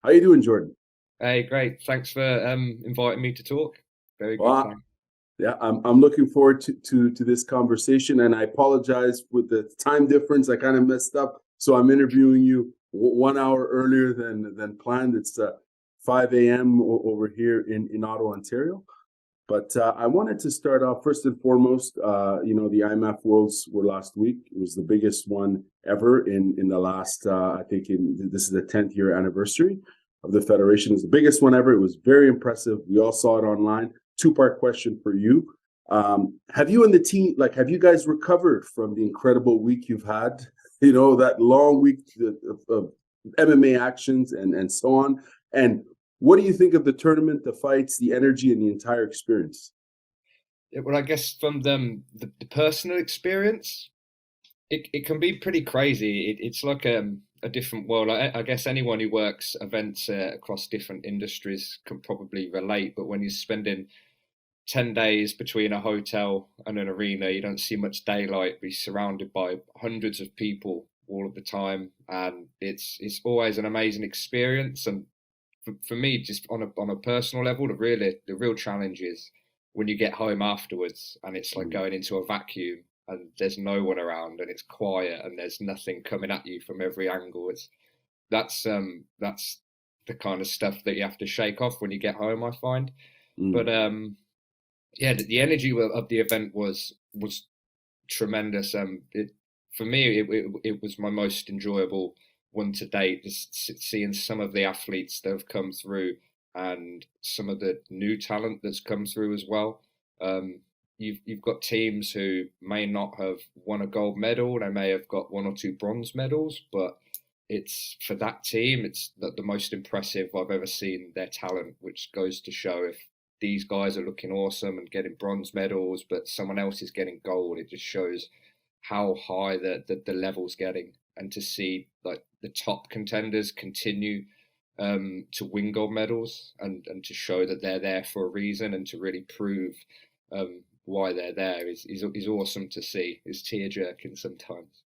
How you doing, Jordan? Hey, great. Thanks for inviting me to talk. Very good, Well, thanks. yeah, I'm looking forward to this conversation, and I apologize with the time difference. I kind of messed up, so I'm interviewing you 1 hour earlier than planned. It's 5 a.m. over here in Ottawa, Ontario. But I wanted to start off first and foremost. The IMMAF Worlds were last week. It was the biggest one ever in the last. I think this is the 10th year anniversary of the federation. It was the biggest one ever. It was very impressive. We all saw it online. Two-part question for you. Have you and the team, have you guys recovered from the incredible week you've had? That long week of MMA actions and so on. And what do you think of the tournament, the fights, the energy, and the entire experience? Well, I guess from the personal experience, it can be pretty crazy. It's like a different world. I guess anyone who works events across different industries can probably relate. But when you're spending 10 days between a hotel and an arena, you don't see much daylight, be surrounded by hundreds of people all of the time. And it's always an amazing experience. And for me, just on a personal level, the real challenge is when you get home afterwards and it's like Mm. going into a vacuum and there's no one around and it's quiet and there's nothing coming at you from every angle. That's the kind of stuff that you have to shake off when you get home, I find. Mm. But yeah, the energy of the event was tremendous. For me, it was my most enjoyable one to date. Just seeing some of the athletes that have come through and some of the new talent that's come through as well. You've got teams who may not have won a gold medal. They may have got one or two bronze medals, but it's for that team. It's the most impressive I've ever seen their talent, which goes to show if these guys are looking awesome and getting bronze medals, but someone else is getting gold. It just shows how high the level's getting, and to see like the top contenders continue to win gold medals and to show that they're there for a reason and to really prove why they're there is awesome to see. It's tear jerking sometimes.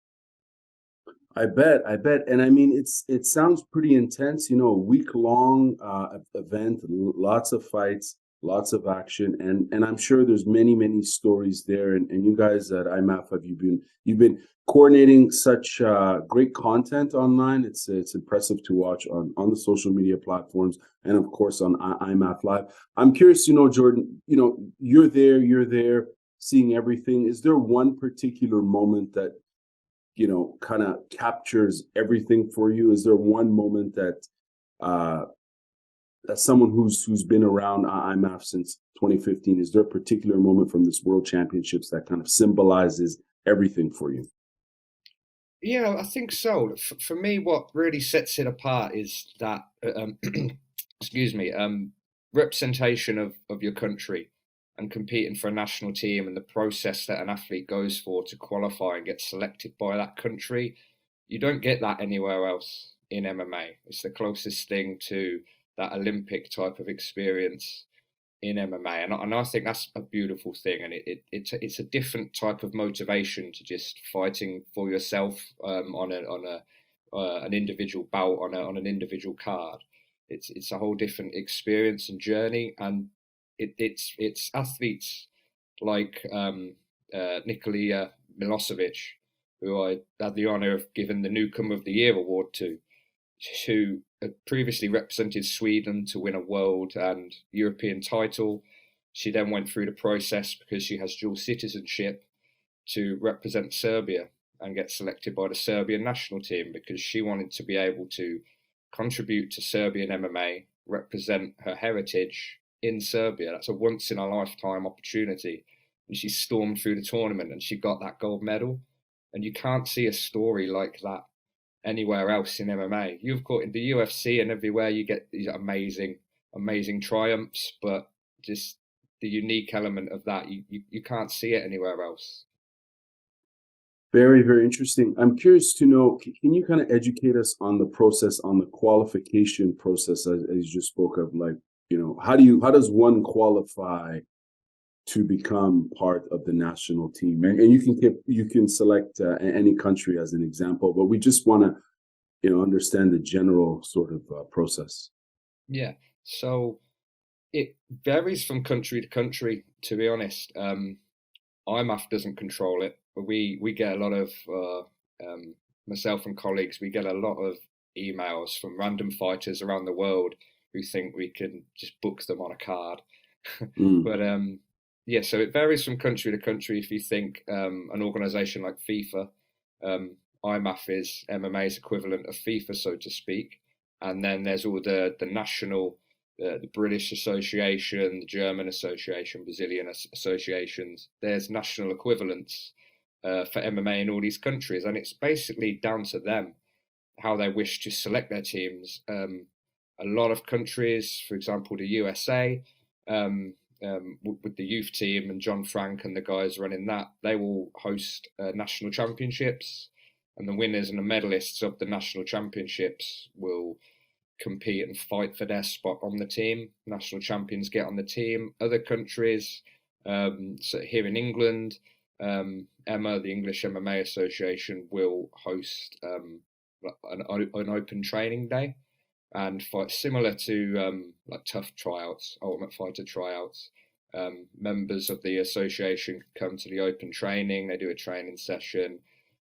I bet, and I mean it sounds pretty intense. A week long event, lots of fights, lots of action, and I'm sure there's many stories there. And you guys at IMAF, you've been coordinating such great content online. It's impressive to watch on the social media platforms and of course on IMAF Live. I'm curious, Jordan. You're there seeing everything. Is there one particular moment that kind of captures everything for you? Is there one moment uh, that someone who's been around IMAF since 2015, is there a particular moment from this World Championships that kind of symbolizes everything for you? Yeah, I think so. For me, what really sets it apart is that, excuse me, representation of your country and competing for a national team and the process that an athlete goes for to qualify and get selected by that country. You don't get that anywhere else in MMA. It's the closest thing to that Olympic type of experience in MMA, and I think that's a beautiful thing, and it's a different type of motivation to just fighting for yourself on an individual bout on an individual card. It's a whole different experience and journey, and it's athletes like Nikola Milosevic, who I had the honour of giving the Newcomer of the Year award to, who had previously represented Sweden to win a world and European title. She then went through the process because she has dual citizenship to represent Serbia and get selected by the Serbian national team because she wanted to be able to contribute to Serbian MMA, represent her heritage in Serbia. That's a once in a lifetime opportunity. And she stormed through the tournament and she got that gold medal. And you can't see a story like that anywhere else in MMA. You've got in the UFC and everywhere you get these amazing triumphs, but just the unique element of that, you can't see it anywhere else. Very interesting. I'm curious to know, can you kind of educate us on the process, on the qualification process, as you just spoke of? Like, how does one qualify to become part of the national team? And you can select any country as an example, but we just want to understand the general sort of process. Yeah. So it varies from country to country, to be honest. IMMAF doesn't control it, but we get a lot of myself and colleagues. We get a lot of emails from random fighters around the world who think we can just book them on a card. Mm. But yeah, so it varies from country to country. If you think an organization like FIFA, IMMAF is MMA's equivalent of FIFA, so to speak. And then there's all the national, the British Association, the German Association, Brazilian associations. There's national equivalents for MMA in all these countries, and it's basically down to them how they wish to select their teams. A lot of countries, for example, the USA, with the youth team and John Frank and the guys running that, they will host national championships, and the winners and the medalists of the national championships will compete and fight for their spot on the team. National champions get on the team. Other countries, so here in England, EMMA, the English MMA Association, will host an open training day and fight similar to like tough tryouts, Ultimate Fighter tryouts. Members of the association come to the open training. They do a training session.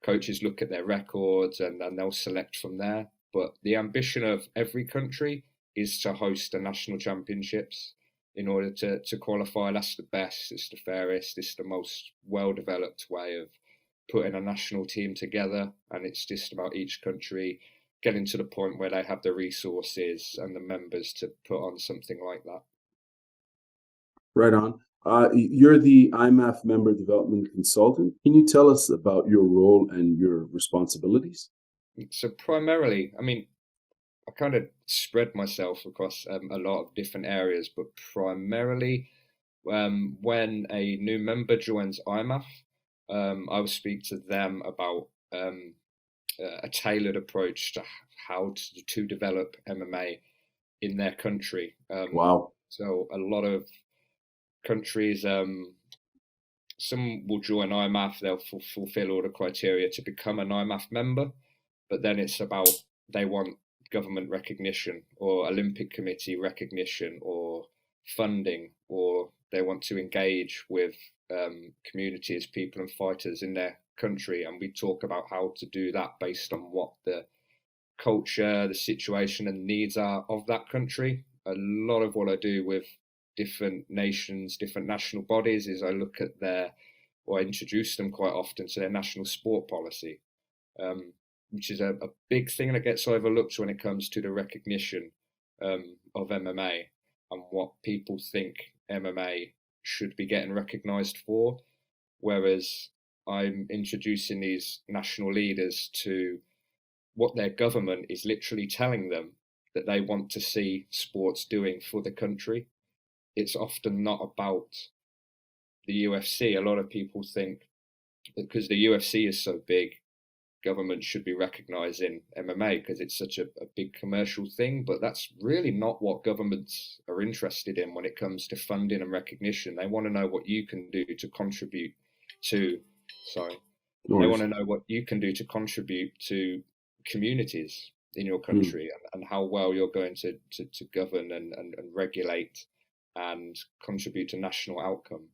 Coaches look at their records and they'll select from there. But the ambition of every country is to host the national championships in order to qualify. That's the best, it's the fairest, it's the most well-developed way of putting a national team together. And it's just about each country getting to the point where they have the resources and the members to put on something like that. Right on. You're the IMMAF member development consultant. Can you tell us about your role and your responsibilities? So primarily, I mean, I kind of spread myself across a lot of different areas, but primarily when a new member joins IMMAF, I will speak to them about a tailored approach to how to develop MMA in their country. Wow. So a lot of countries, some will join IMMAF, they'll fulfill all the criteria to become an IMMAF member, but then it's about they want government recognition or Olympic Committee recognition or funding, or they want to engage with communities, people and fighters in their country. And we talk about how to do that based on what the culture, the situation and needs are of that country. A lot of what I do with different nations, different national bodies is I look at or I introduce them quite often to their national sport policy. Which is a big thing that gets overlooked when it comes to the recognition of MMA and what people think MMA should be getting recognised for. Whereas I'm introducing these national leaders to what their government is literally telling them that they want to see sports doing for the country. It's often not about the UFC. A lot of people think because the UFC is so big, government should be recognising MMA because it's such a big commercial thing, but that's really not what governments are interested in when it comes to funding and recognition. They want to know what you can do to contribute to, they want to know what you can do to contribute to communities in your country and how well you're going to govern and regulate and contribute to national outcomes.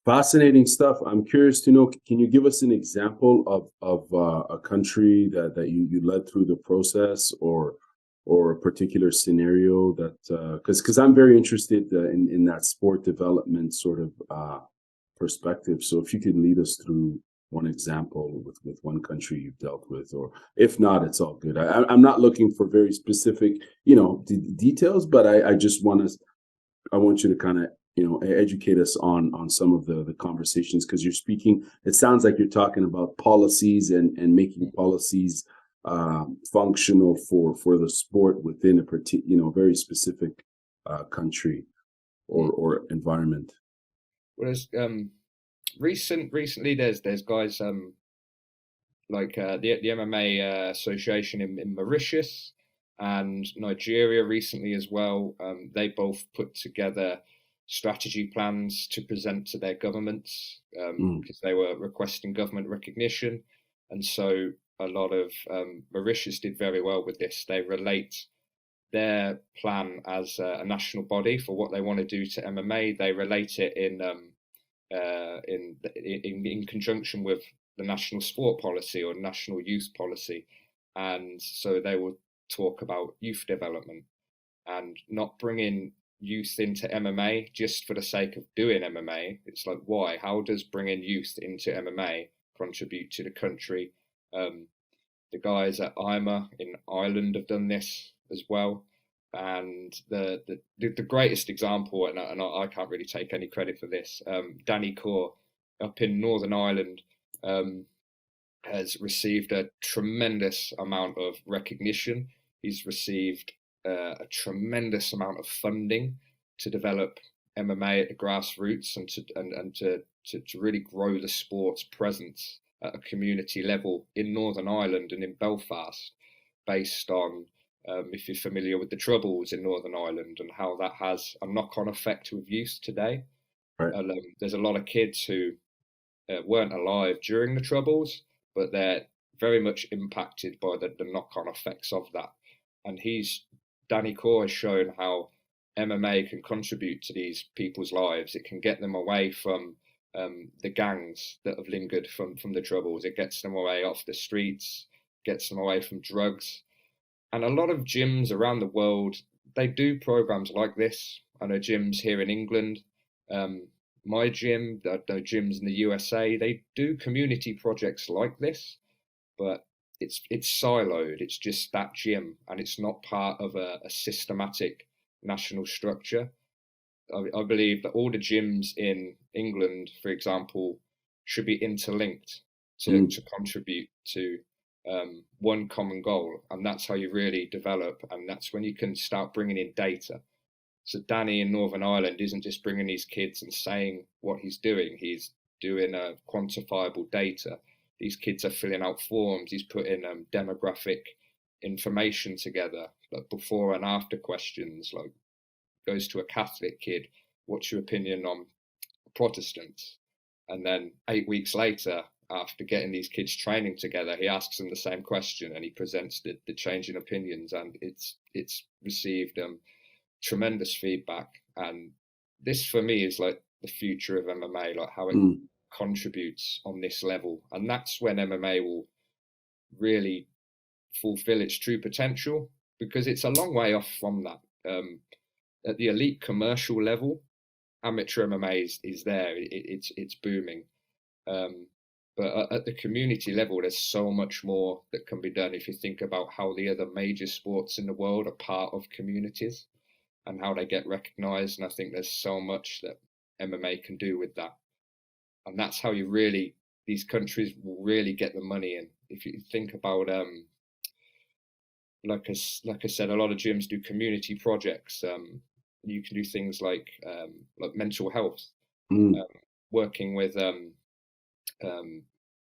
Fascinating stuff. I'm curious to know, can you give us an example of a country that you led through the process or a particular scenario that, because I'm very interested in that sport development sort of perspective. So if you could lead us through one example with one country you've dealt with, or if not, it's all good. I'm not looking for very specific, details, but I just want you to kind of educate us on some of the conversations, because you're speaking, it sounds like you're talking about policies and making policies functional for the sport within a particular, very specific country or environment. Well, there's recently there's guys like the MMA association in Mauritius and Nigeria recently as well. They both put together strategy plans to present to their governments because they were requesting government recognition. And so a lot of Mauritius did very well with this. They relate their plan as a national body for what they want to do to MMA. They relate it in conjunction with the national sport policy or national youth policy, and so they will talk about youth development and not bringing youth into MMA just for the sake of doing MMA. It's like, why? How does bringing youth into MMA contribute to the country? The guys at IMMA in Ireland have done this as well. And the greatest example, and I can't really take any credit for this, Danny Corr up in Northern Ireland has received a tremendous amount of recognition. He's received a tremendous amount of funding to develop MMA at the grassroots and to really grow the sport's presence at a community level in Northern Ireland and in Belfast, based on if you're familiar with the Troubles in Northern Ireland and how that has a knock-on effect with youth today. Right. There's a lot of kids who weren't alive during the Troubles, but they're very much impacted by the knock-on effects of that. And Danny Corr has shown how MMA can contribute to these people's lives. It can get them away from the gangs that have lingered from the Troubles. It gets them away off the streets, gets them away from drugs. And a lot of gyms around the world, they do programs like this. I know gyms here in England, my gym, I know gyms in the USA, they do community projects like this, but it's siloed. It's just that gym, and it's not part of a systematic national structure. I believe that all the gyms in England, for example, should be interlinked to contribute to one common goal, and that's how you really develop, and that's when you can start bringing in data. So Danny in Northern Ireland isn't just bringing these kids and saying what he's doing doing quantifiable data. These kids are filling out forms, he's putting demographic information together, like before and after questions, like goes to a Catholic kid, what's your opinion on Protestants? And then 8 weeks later, after getting these kids training together, he asks them the same question and he presents the change in opinions, and it's received tremendous feedback. And this for me is like the future of MMA, like how it contributes on this level. And that's when MMA will really fulfill its true potential, because it's a long way off from that. At the elite commercial level, amateur MMA is there, it's booming. But at the community level, there's so much more that can be done if you think about how the other major sports in the world are part of communities and how they get recognized. And I think there's so much that MMA can do with that. And that's how these countries will really get the money in. If you think about, like I said, a lot of gyms do community projects. You can do things like mental health, working with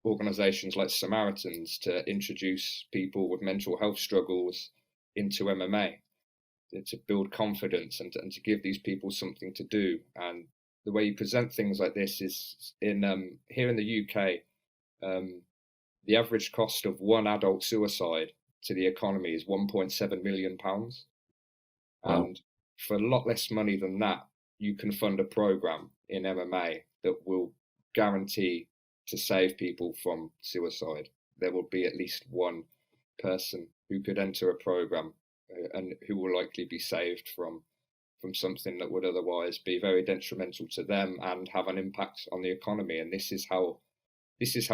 organizations like Samaritans to introduce people with mental health struggles into MMA, to build confidence and to give these people something to do. And the way you present things like this is here in the UK, the average cost of one adult suicide to the economy is £1.7 million. Wow. And for a lot less money than that, you can fund a program in MMA that will guarantee to save people from suicide. There will be at least one person who could enter a program and who will likely be saved from something that would otherwise be very detrimental to them and have an impact on the economy. And this is how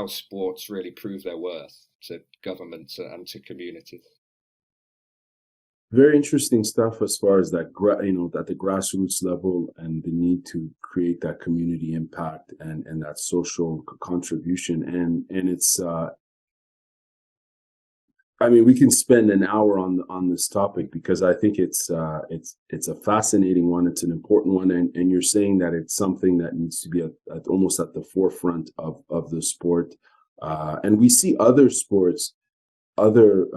sports really prove their worth to governments and to communities. Very interesting stuff as far as that, at the grassroots level, and the need to create that community impact and that social contribution. And it's, we can spend an hour on this topic, because I think it's a fascinating one. It's an important one, and you're saying that it's something that needs to be almost at the forefront of the sport. And we see other sports, other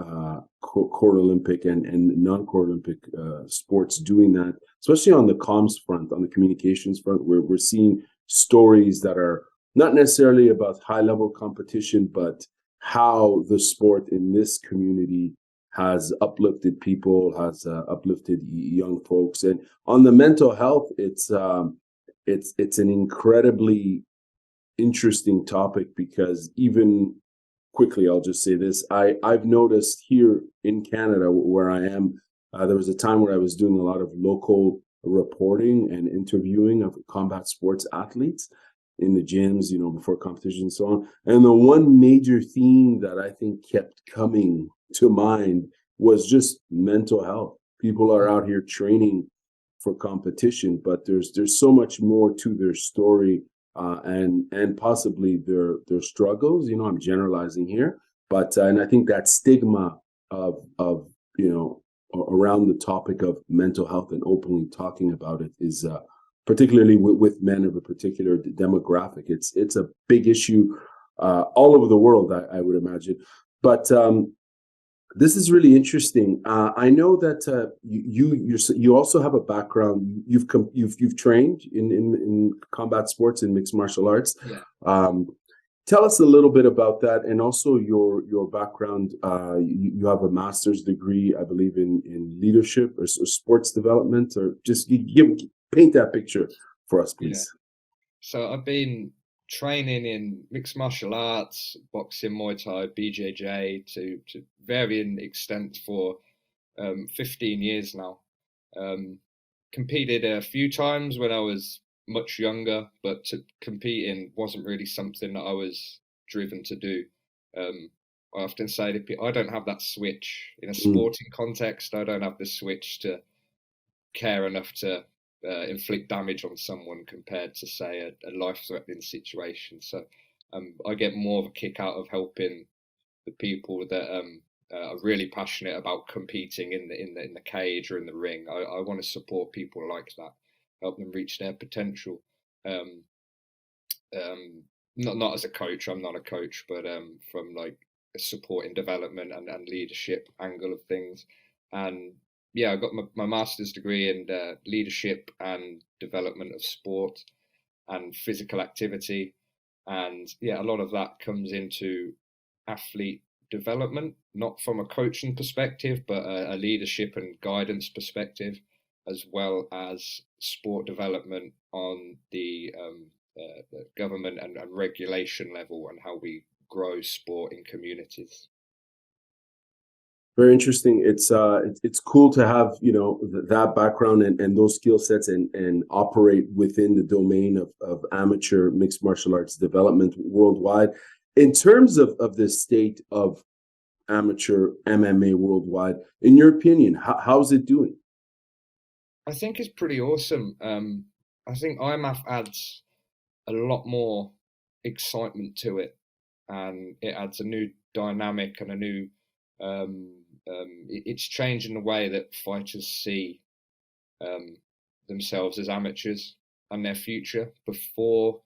core Olympic and non-core Olympic sports doing that, especially on the comms front, on the communications front, where we're seeing stories that are not necessarily about high-level competition, but how the sport in this community has uplifted people, has uplifted young folks, and on the mental health, it's an incredibly interesting topic because even quickly, I'll just say this: I've noticed here in Canada where I am, there was a time where I was doing a lot of local reporting and interviewing of combat sports athletes in the gyms, before competition and so on. And the one major theme that I think kept coming to mind was just mental health. People are out here training for competition, but there's so much more to their story, and possibly their struggles. I'm generalizing here, but and I think that stigma of around the topic of mental health and openly talking about it is particularly with men of a particular demographic. It's a big issue all over the world, I would imagine. But this is really interesting. I know that you also have a background. You've trained in combat sports and mixed martial arts. Yeah. Tell us a little bit about that, and also your background. You have a master's degree, I believe, in leadership or sports development, or just paint that picture for us, please. Yeah. So I've been training in mixed martial arts, boxing, Muay Thai, BJJ to varying extent for 15 years now. Competed a few times when I was much younger, but competing wasn't really something that I was driven to do. I often say to people, I don't have that switch in a sporting context. I don't have the switch to care enough to inflict damage on someone compared to, say, a life-threatening situation. So I get more of a kick out of helping the people that are really passionate about competing in the cage or in the ring. I want to support people like that, help them reach their potential. Not as a coach. I'm not a coach, but from like a supporting development and leadership angle of things. And yeah, I got my master's degree in leadership and development of sport and physical activity. And yeah, a lot of that comes into athlete development, not from a coaching perspective, but a leadership and guidance perspective, as well as sport development on the government and regulation level, and how we grow sport in communities. Very interesting. It's cool to have that background and those skill sets and operate within the domain of amateur mixed martial arts development worldwide. In terms of the state of amateur MMA worldwide, in your opinion, how's it doing? I think it's pretty awesome. I think IMMAF adds a lot more excitement to it, and it adds a new dynamic and a new. It's changing the way that fighters see themselves as amateurs and their future. Before,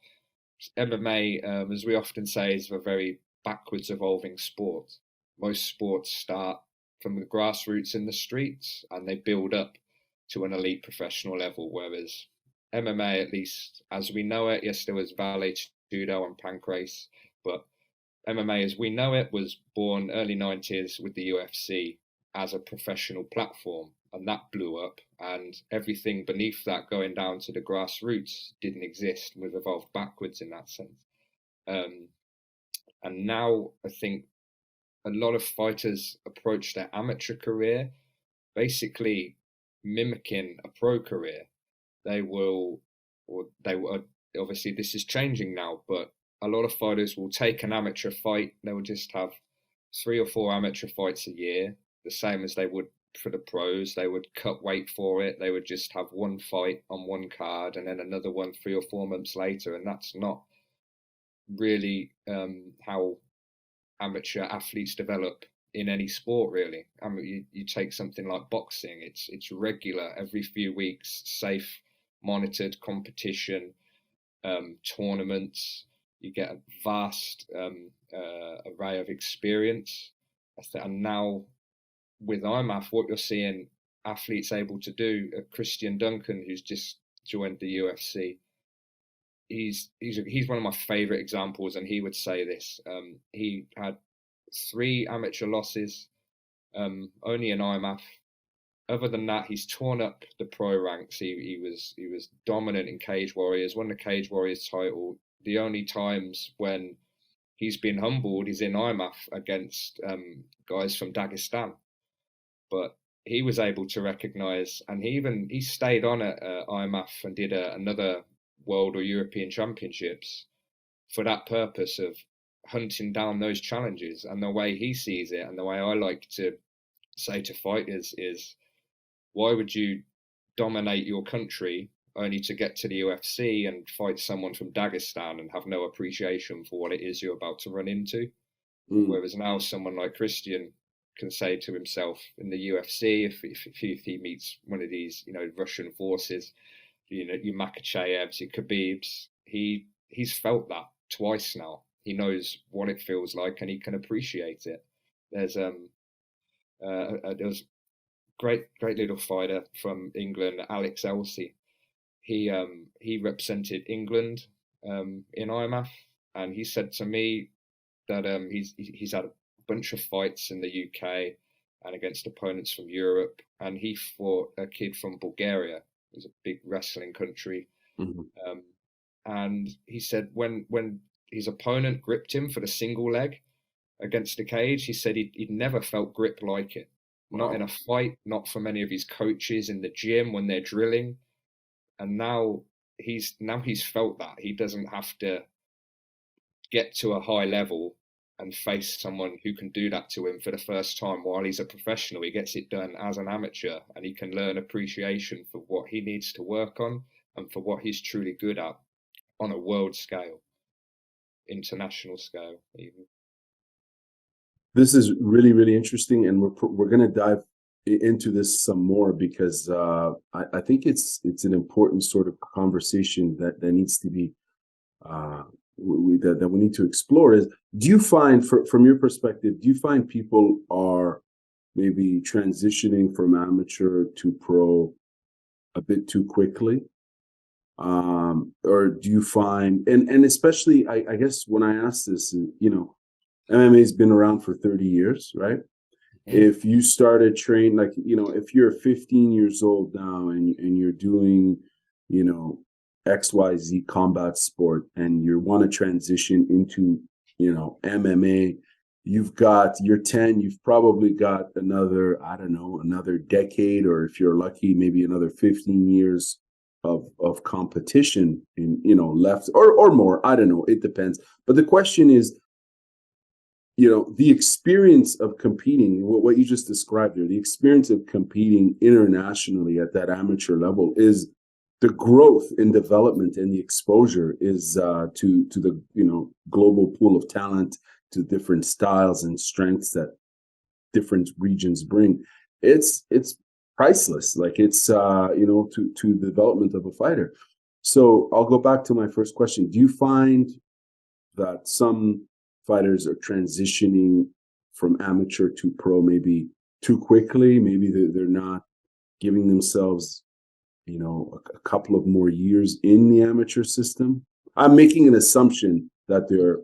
MMA, as we often say, is a very backwards evolving sport. Most sports start from the grassroots in the streets and they build up to an elite professional level, whereas MMA, at least as we know it, yes, there was Vale, Judo and Pancrase, but MMA as we know it was born early 90s with the UFC as a professional platform, and that blew up, and everything beneath that going down to the grassroots didn't exist. We've evolved backwards in that sense. And now I think a lot of fighters approach their amateur career basically mimicking a pro career. They will obviously this is changing now, but a lot of fighters will take an amateur fight. They will just have 3 or 4 amateur fights a year, the same as they would for the pros. They would cut weight for it. They would just have one fight on one card and then another one 3 or 4 months later. And that's not really how amateur athletes develop in any sport, really. I mean, you take something like boxing. It's regular, every few weeks, safe, monitored competition, tournaments. You get a vast array of experience. And now with IMMAF, what you're seeing athletes able to do, Christian Duncan, who's just joined the UFC, he's one of my favorite examples, and he would say this. He had 3 amateur losses, only in IMMAF. Other than that, he's torn up the pro ranks. He was dominant in Cage Warriors, won the Cage Warriors title. The only times when he's been humbled is in IMMAF against guys from Dagestan. But he was able to recognise, and he stayed on at IMMAF and did another World or European Championships for that purpose of hunting down those challenges. And the way he sees it, and the way I like to say to fighters is, why would you dominate your country only to get to the UFC and fight someone from Dagestan and have no appreciation for what it is you're about to run into? Whereas now someone like Christian can say to himself in the UFC, if he meets one of these, Russian forces, your Makachayevs, your Khabibs, he's felt that twice now. He knows what it feels like and he can appreciate it. There's great little fighter from England, Alex Elsey. He represented England in IMMAF, and he said to me that he's had a bunch of fights in the UK and against opponents from Europe, and he fought a kid from Bulgaria. It was a big wrestling country. And he said when his opponent gripped him for the single leg against the cage, he said he'd never felt grip like it. Wow. Not in a fight, not from any of his coaches in the gym when they're drilling. And now he's felt that. He doesn't have to get to a high level and face someone who can do that to him for the first time while he's a professional. He gets it done as an amateur, and he can learn appreciation for what he needs to work on and for what he's truly good at on a world scale, international scale even. This is really, really interesting, and we're going to dive into this some more because I think it's an important sort of conversation that needs to be that we need to explore. Is, do you find, from your perspective, do you find people are maybe transitioning from amateur to pro a bit too quickly? Or do you find, and especially, I guess when I ask this, MMA has been around for 30 years, right? If you started train, like, if you're 15 years old now and you're doing, XYZ combat sport and you want to transition into, MMA, you're 10, you've probably got another, I don't know, another decade, or if you're lucky, maybe another 15 years of competition in, left or more. I don't know. It depends. But the question is, the experience of competing, what you just described there, the experience of competing internationally at that amateur level, is the growth in development, and the exposure is to the global pool of talent, to different styles and strengths that different regions bring. It's priceless. Like, it's to the development of a fighter. So I'll go back to my first question. Do you find that some fighters are transitioning from amateur to pro maybe too quickly? Maybe they're not giving themselves, a couple of more years in the amateur system? I'm making an assumption that they're,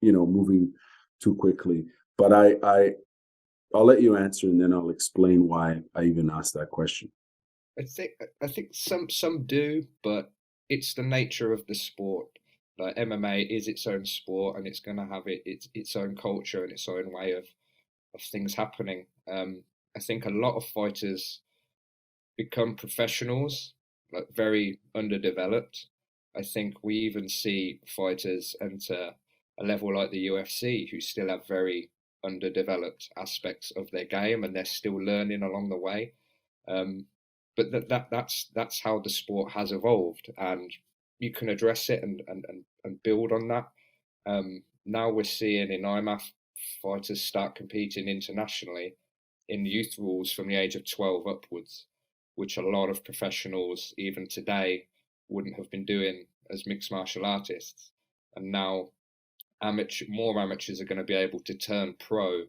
moving too quickly, but I'll let you answer, and then I'll explain why I even asked that question. I think some do, but it's the nature of the sport. Like, MMA is its own sport, and it's going to have its own culture and its own way of things happening. I think a lot of fighters become professionals, like, very underdeveloped. I think we even see fighters enter a level like the UFC who still have very underdeveloped aspects of their game, and they're still learning along the way. But that's how the sport has evolved, and you can address it and build on that. Now we're seeing in IMMAF fighters start competing internationally in youth rules from the age of 12 upwards, which a lot of professionals even today wouldn't have been doing as mixed martial artists. And now more amateurs are going to be able to turn pro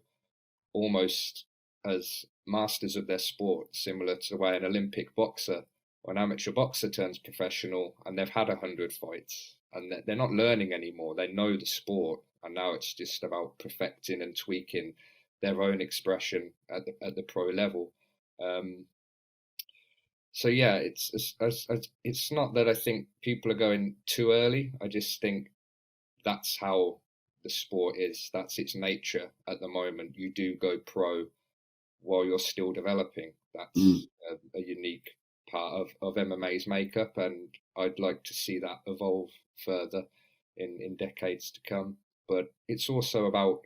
almost as masters of their sport, similar to the way an Olympic boxer or an amateur boxer turns professional and they've had 100 fights and they're not learning anymore. They know the sport, and now it's just about perfecting and tweaking their own expression at the pro level. So yeah, it's not that I think people are going too early. I just think that's how the sport is. That's its nature at the moment. You do go pro while you're still developing. That's a unique part of MMA's makeup, and I'd like to see that evolve further in decades to come. But it's also about,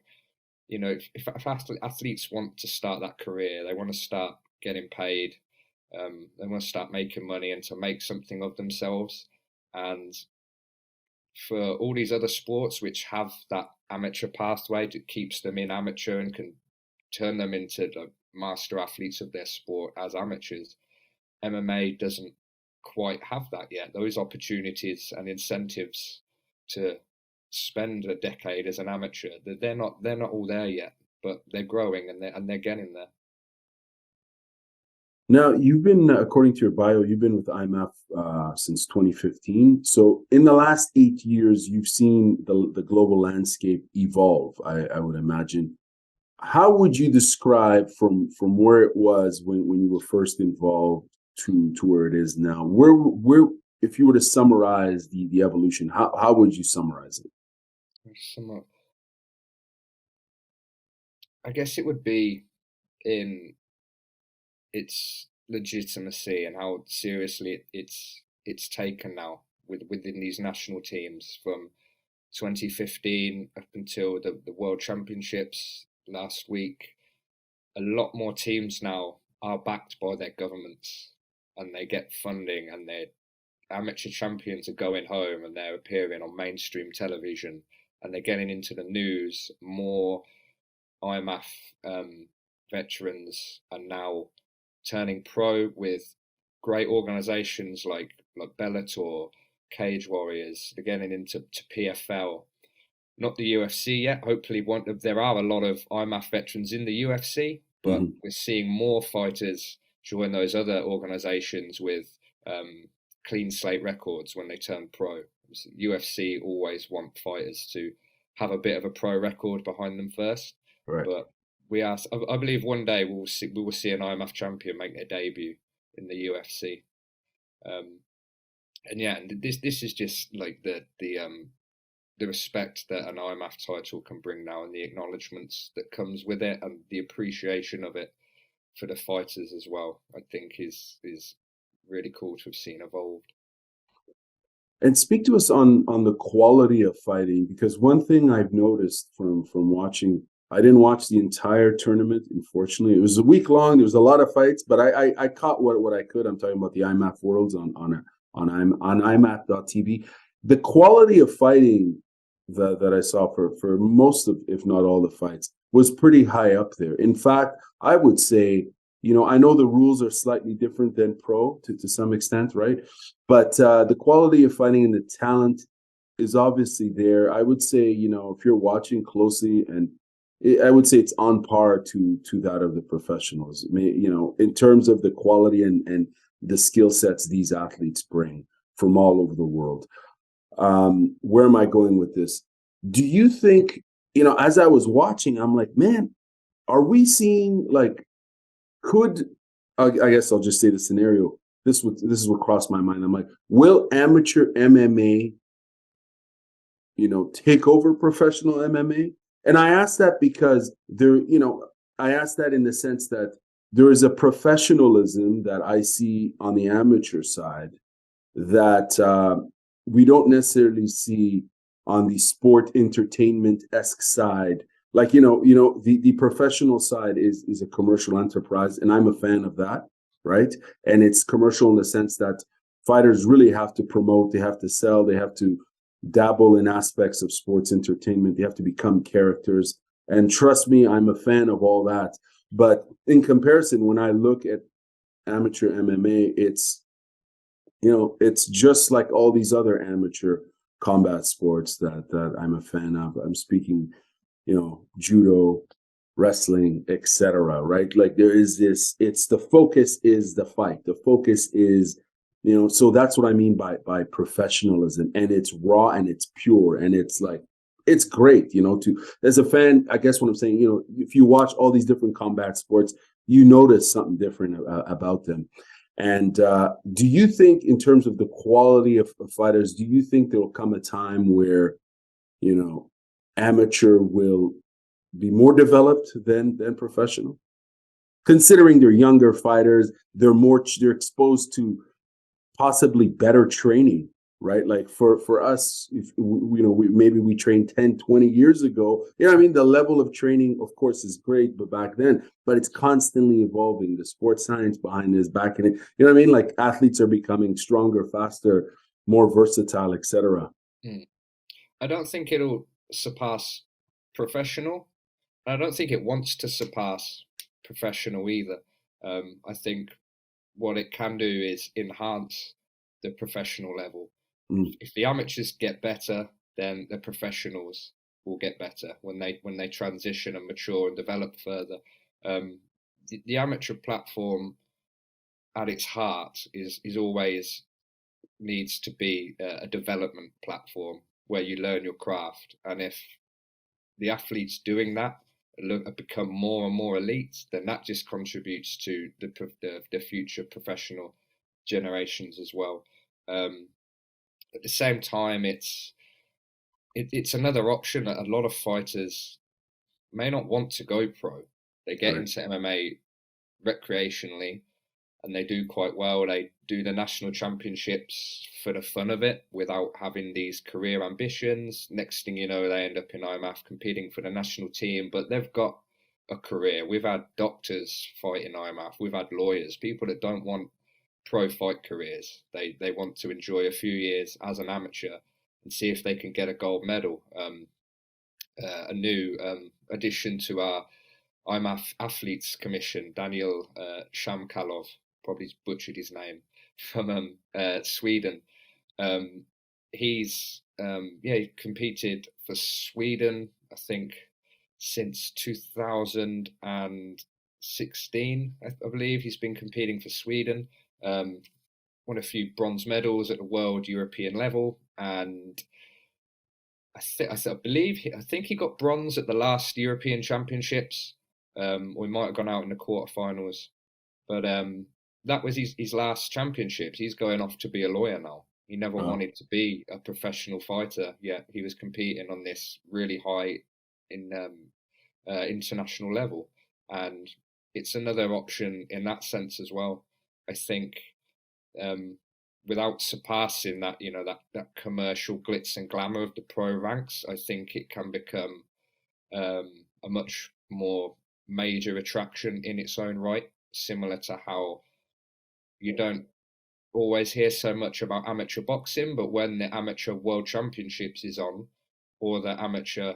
if athletes want to start that career, they want to start getting paid, they want to start making money and to make something of themselves. And for all these other sports which have that amateur pathway that keeps them in amateur and can turn them into the master athletes of their sport as amateurs, MMA doesn't quite have that yet. Those opportunities and incentives to spend a decade as an amateur, they're not all there yet, but they're growing and they're getting there. Now, you've been, according to your bio, you've been with IMMAF since 2015. So in the last 8 years, you've seen the global landscape evolve, I would imagine. How would you describe from where it was when you were first involved to where it is now? Where if you were to summarize the evolution, how would you summarize it? I guess it would be in its legitimacy and how seriously it's taken now within these national teams from 2015 up until the World Championships last week. A lot more teams now are backed by their governments, and they get funding, and their amateur champions are going home and they're appearing on mainstream television, and they're getting into the news. More IMMAF veterans are now turning pro with great organizations like Bellator, Cage Warriors. They're getting into PFL. Not the UFC yet. Hopefully, there are a lot of IMMAF veterans in the UFC, but we're seeing more fighters join those other organizations with clean slate records when they turn pro. UFC always want fighters to have a bit of a pro record behind them first. Right. But I believe one day we will see an IMMAF champion make their debut in the UFC. And yeah, this is just like the respect that an IMMAF title can bring now, and the acknowledgements that comes with it, and the appreciation of it for the fighters as well, I think is really cool to have seen evolved. And speak to us on the quality of fighting, because one thing I've noticed from watching, I didn't watch the entire tournament, unfortunately. It was a week long. There was a lot of fights, but I caught what I could. I'm talking about the IMMAF Worlds on IMMAF.tv. The quality of fighting that I saw for most of, if not all, the fights was pretty high up there. In fact, I would say, I know the rules are slightly different than pro to some extent, right? But the quality of fighting and the talent is obviously there. I would say, if you're watching closely, and I would say it's on par to that of the professionals, in terms of the quality and the skill sets these athletes bring from all over the world. Where am I going with this? Do you think, as I was watching, I'm like, man, are we seeing I guess I'll just say the scenario. This is what crossed my mind. I'm like, will amateur MMA, take over professional MMA? And I ask that because I ask that in the sense that there is a professionalism that I see on the amateur side that we don't necessarily see on the sport entertainment-esque side. Like, the professional side is a commercial enterprise, and I'm a fan of that, right? And it's commercial in the sense that fighters really have to promote, they have to sell, they have to dabble in aspects of sports entertainment, they have to become characters. And trust me, I'm a fan of all that. But in comparison, when I look at amateur MMA, it's just like all these other amateur combat sports that I'm a fan of. I'm speaking, judo, wrestling, etc. Right? Like there is this. It's the focus is the fight. The focus is So that's what I mean by professionalism, and it's raw and it's pure, and it's like it's great, to as a fan. I guess what I'm saying, if you watch all these different combat sports, you notice something different about them. And do you think, in terms of the quality of fighters, do you think there will come a time where amateur will be more developed than professional, considering they're younger fighters, they're exposed to possibly better training, right? Like for us, if maybe we trained 10, 20 years ago, I mean, the level of training, of course, is great, but it's constantly evolving. The sports science behind this, back in it, you know what I mean? Like, athletes are becoming stronger, faster, more versatile, etc. I don't think it'll surpass professional. I don't think it wants to surpass professional either. I think what it can do is enhance the professional level. If the amateurs get better, then the professionals will get better when they transition and mature and develop further. The amateur platform, at its heart, is always needs to be a development platform where you learn your craft, and if the athletes doing that become more and more elite, then that just contributes to the future professional generations as well. At the same time, it's another option that a lot of fighters may not want to go pro. They get into MMA recreationally, and they do quite well. They do the national championships for the fun of it without having these career ambitions. Next thing you know, they end up in IMMAF competing for the national team, but they've got a career. We've had doctors fight in IMMAF. We've had lawyers, people that don't want pro fight careers. They want to enjoy a few years as an amateur and see if they can get a gold medal. A new addition to our IMMAF Athletes Commission, Daniel Shamkalov, probably butchered his name, from Sweden. He's he competed for Sweden, I think, since 2016. I believe he's been competing for Sweden. Won a few bronze medals at the world European level, and I think he got bronze at the last European Championships. We might have gone out in the quarterfinals, but that was his last championships. He's going off to be a lawyer now. He never wanted to be a professional fighter, yet he was competing on this really high international level, and it's another option in that sense as well. I think without surpassing that, that commercial glitz and glamour of the pro ranks, I think it can become a much more major attraction in its own right, similar to how you don't always hear so much about amateur boxing, but when the amateur world championships is on, or the amateur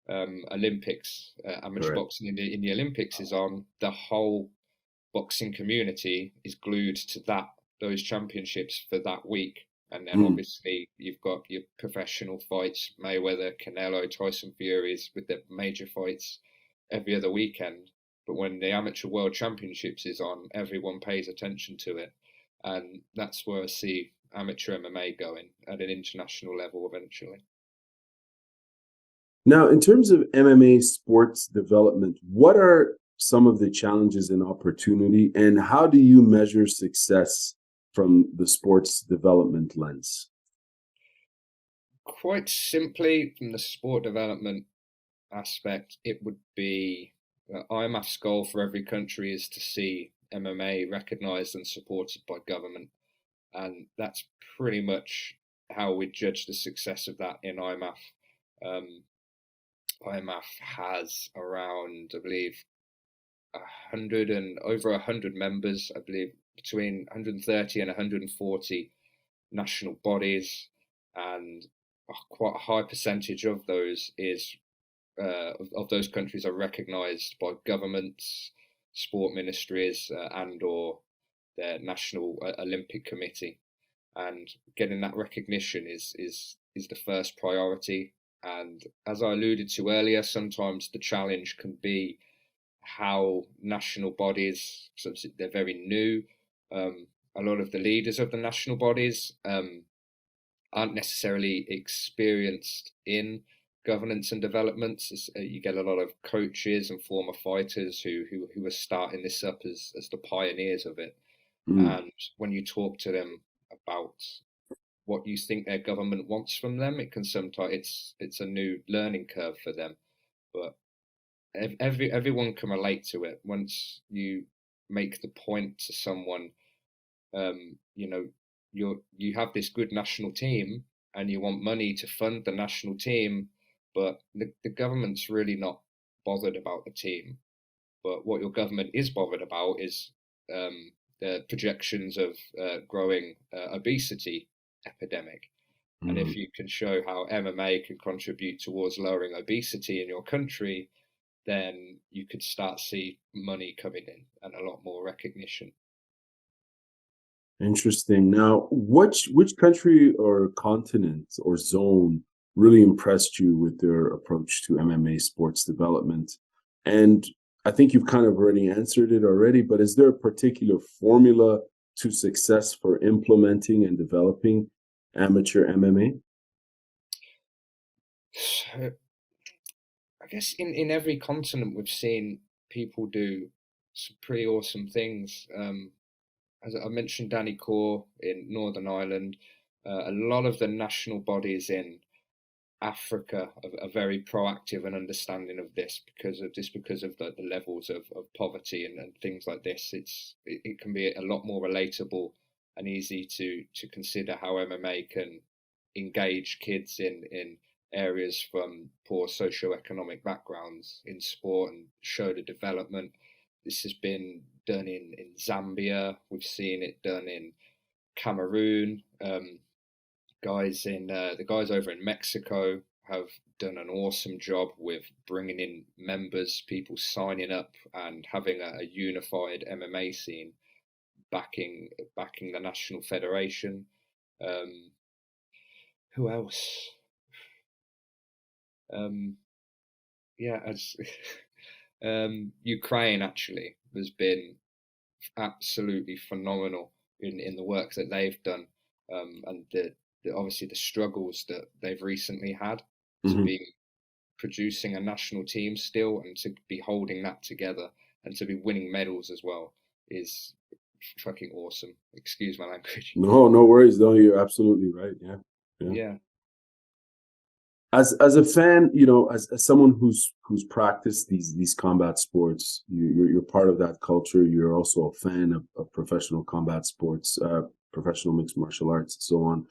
Olympics, amateur boxing in the Olympics is on, the whole boxing community is glued to those championships for that week. And then obviously you've got your professional fights, Mayweather, Canelo, Tyson Fury's, with the major fights every other weekend. But when the amateur world championships is on, everyone pays attention to it. And that's where I see amateur MMA going at an international level eventually. Now, in terms of MMA sports development, what are some of the challenges and opportunity, and how do you measure success from the sports development lens? Quite simply, from the sport development aspect, it would be IMMAF's goal for every country is to see MMA recognised and supported by government, and that's pretty much how we judge the success of that in IMMAF. IMMAF has around, I believe, 100 and over 100 members. I believe between 130 and 140 national bodies, and quite a high percentage of those of those countries are recognised by governments, sport ministries, and/or their national Olympic committee. And getting that recognition is the first priority. And as I alluded to earlier, sometimes the challenge can be how national bodies, they're very new, a lot of the leaders of the national bodies aren't necessarily experienced in governance and developments. You get a lot of coaches and former fighters who are starting this up as the pioneers of it. Mm. And when you talk to them about what you think their government wants from them, it can sometimes it's a new learning curve for them. But everyone can relate to it once you make the point to someone. You know, you have this good national team and you want money to fund the national team, but the government's really not bothered about the team. But what your government is bothered about is the projections of growing obesity epidemic. And if Mm. you can show how MMA can contribute towards lowering obesity in your country, then you could start see money coming in and a lot more recognition. Interesting. Now, which country or continent or zone really impressed you with their approach to MMA sports development? And I think you've kind of already answered it already, but is there a particular formula to success for implementing and developing amateur MMA? So I guess in every continent we've seen people do some pretty awesome things. As I mentioned, Danny Core in Northern Ireland, a lot of the national bodies in Africa are very proactive and understanding of this because of the levels of poverty and things like this. It can be a lot more relatable and easy to consider how MMA can engage kids in areas from poor socioeconomic backgrounds in sport and show the development. This has been done in Zambia. We've seen it done in Cameroon. The guys over in Mexico have done an awesome job with bringing in members, people signing up, and having a unified MMA scene, backing the national federation. Um, who else? Um, yeah, as Ukraine actually has been absolutely phenomenal in the work that they've done, and obviously the struggles that they've recently had to Mhm. be producing a national team still and to be holding that together and to be winning medals as well is fucking awesome. Excuse my language. No, no worries. No, you're absolutely right. Yeah, yeah. Yeah. As a fan, as someone who's practiced these combat sports, you're part of that culture. You're also a fan of professional combat sports, professional mixed martial arts, and so on.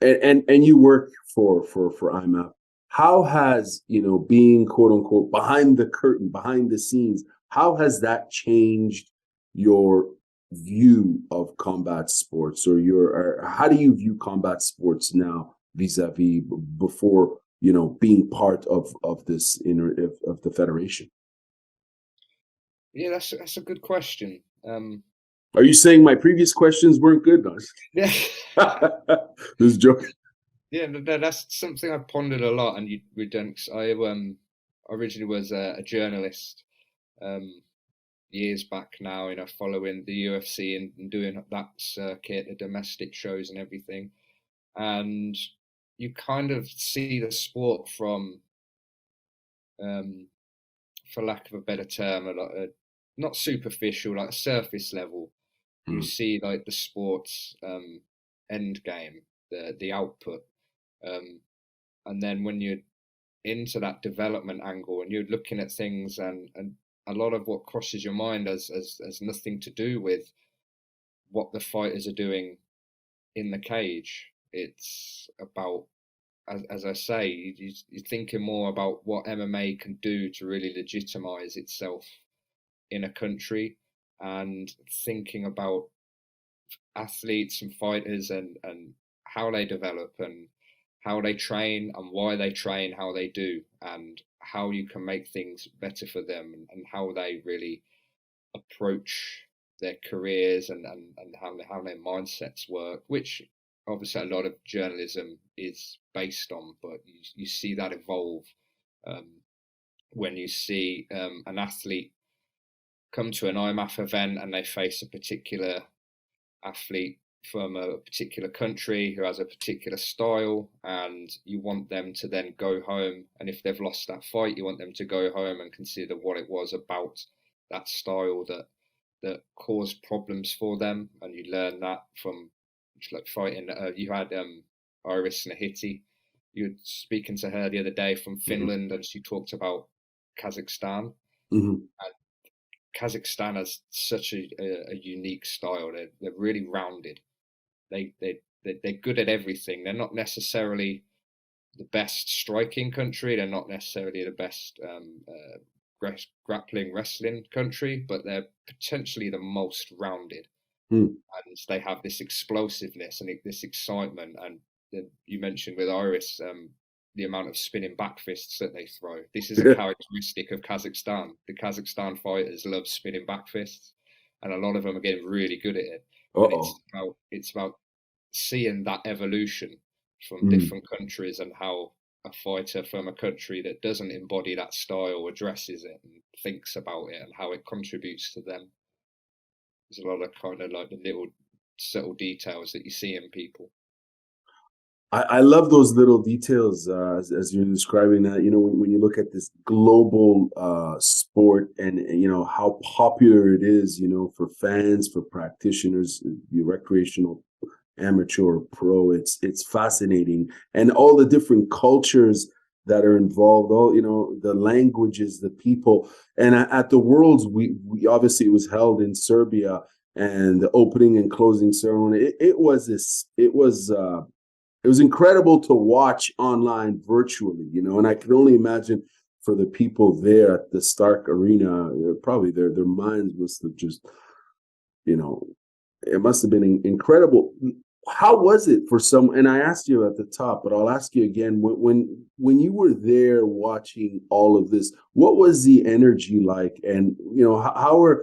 And you work for IMMAF. How has being quote unquote behind the curtain, behind the scenes, how has that changed your view of combat sports, or how do you view combat sports now vis-a-vis before being part of this of the federation? Yeah, that's a good question. Are you saying my previous questions weren't good? No, Yeah. this joke. Yeah, that's something I've pondered a lot, and we don't. I originally was a journalist years back now, following the UFC and doing that circuit, the domestic shows and everything, and you kind of see the sport from, um, for lack of a better term, not superficial, like a surface level. You Mm. see like the sports end game, the output, um, and then when you're into that development angle and you're looking at things and a lot of what crosses your mind has nothing to do with what the fighters are doing in the cage. It's about, as I say, you're thinking more about what MMA can do to really legitimize itself in a country, and thinking about athletes and fighters and how they develop and how they train and why they train how they do and how you can make things better for them and how they really approach their careers and how their mindsets work, which obviously a lot of journalism is based on, but you see that evolve um, when you see an athlete come to an IMMAF event and they face a particular athlete from a particular country who has a particular style, and you want them to then go home, and if they've lost that fight, you want them to go home and consider what it was about that style that caused problems for them, and you learn that from like fighting. You had Iris Nahiti. You were speaking to her the other day from Finland, and she talked about Kazakhstan. Mm-hmm. And Kazakhstan has such a unique style. They're really rounded. They're good at everything. They're not necessarily the best striking country. They're not necessarily the best grappling wrestling country, but they're potentially the most rounded. Mm. And they have this explosiveness and this excitement. And you mentioned with Iris the amount of spinning back fists that they throw. This is a characteristic of Kazakhstan. The Kazakhstan fighters love spinning back fists, and a lot of them are getting really good at it. And it's about seeing that evolution from different countries, and how a fighter from a country that doesn't embody that style addresses it and thinks about it, and how it contributes to them. There's a lot of kind of like the little subtle details that you see in people. I love those little details as you're describing that. You know, when you look at this global sport, and you know how popular it is, you know, for fans, for practitioners, the recreational, amateur, pro. It's fascinating, and all the different cultures that are involved. All, you know, the languages, the people, and at the Worlds, we obviously, it was held in Serbia, and the opening and closing ceremony. It was incredible to watch online virtually, you know, and I can only imagine for the people there at the Stark Arena, probably their minds must have just, you know, it must have been incredible. How was it for some? And I asked you at the top, but I'll ask you again. When you were there watching all of this, what was the energy like? And you know, how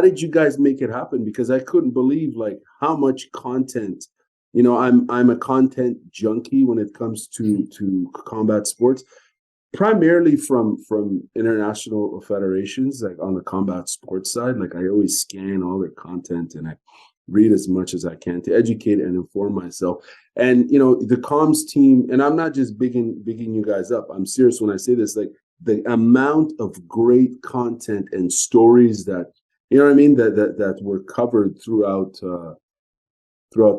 did you guys make it happen? Because I couldn't believe like how much content. You know, I'm a content junkie when it comes to combat sports, primarily from international federations, like on the combat sports side. Like I always scan all their content, and I read as much as I can to educate and inform myself. And you know, the comms team, and I'm not just bigging you guys up. I'm serious when I say this. Like the amount of great content and stories that, you know what I mean, that were covered throughout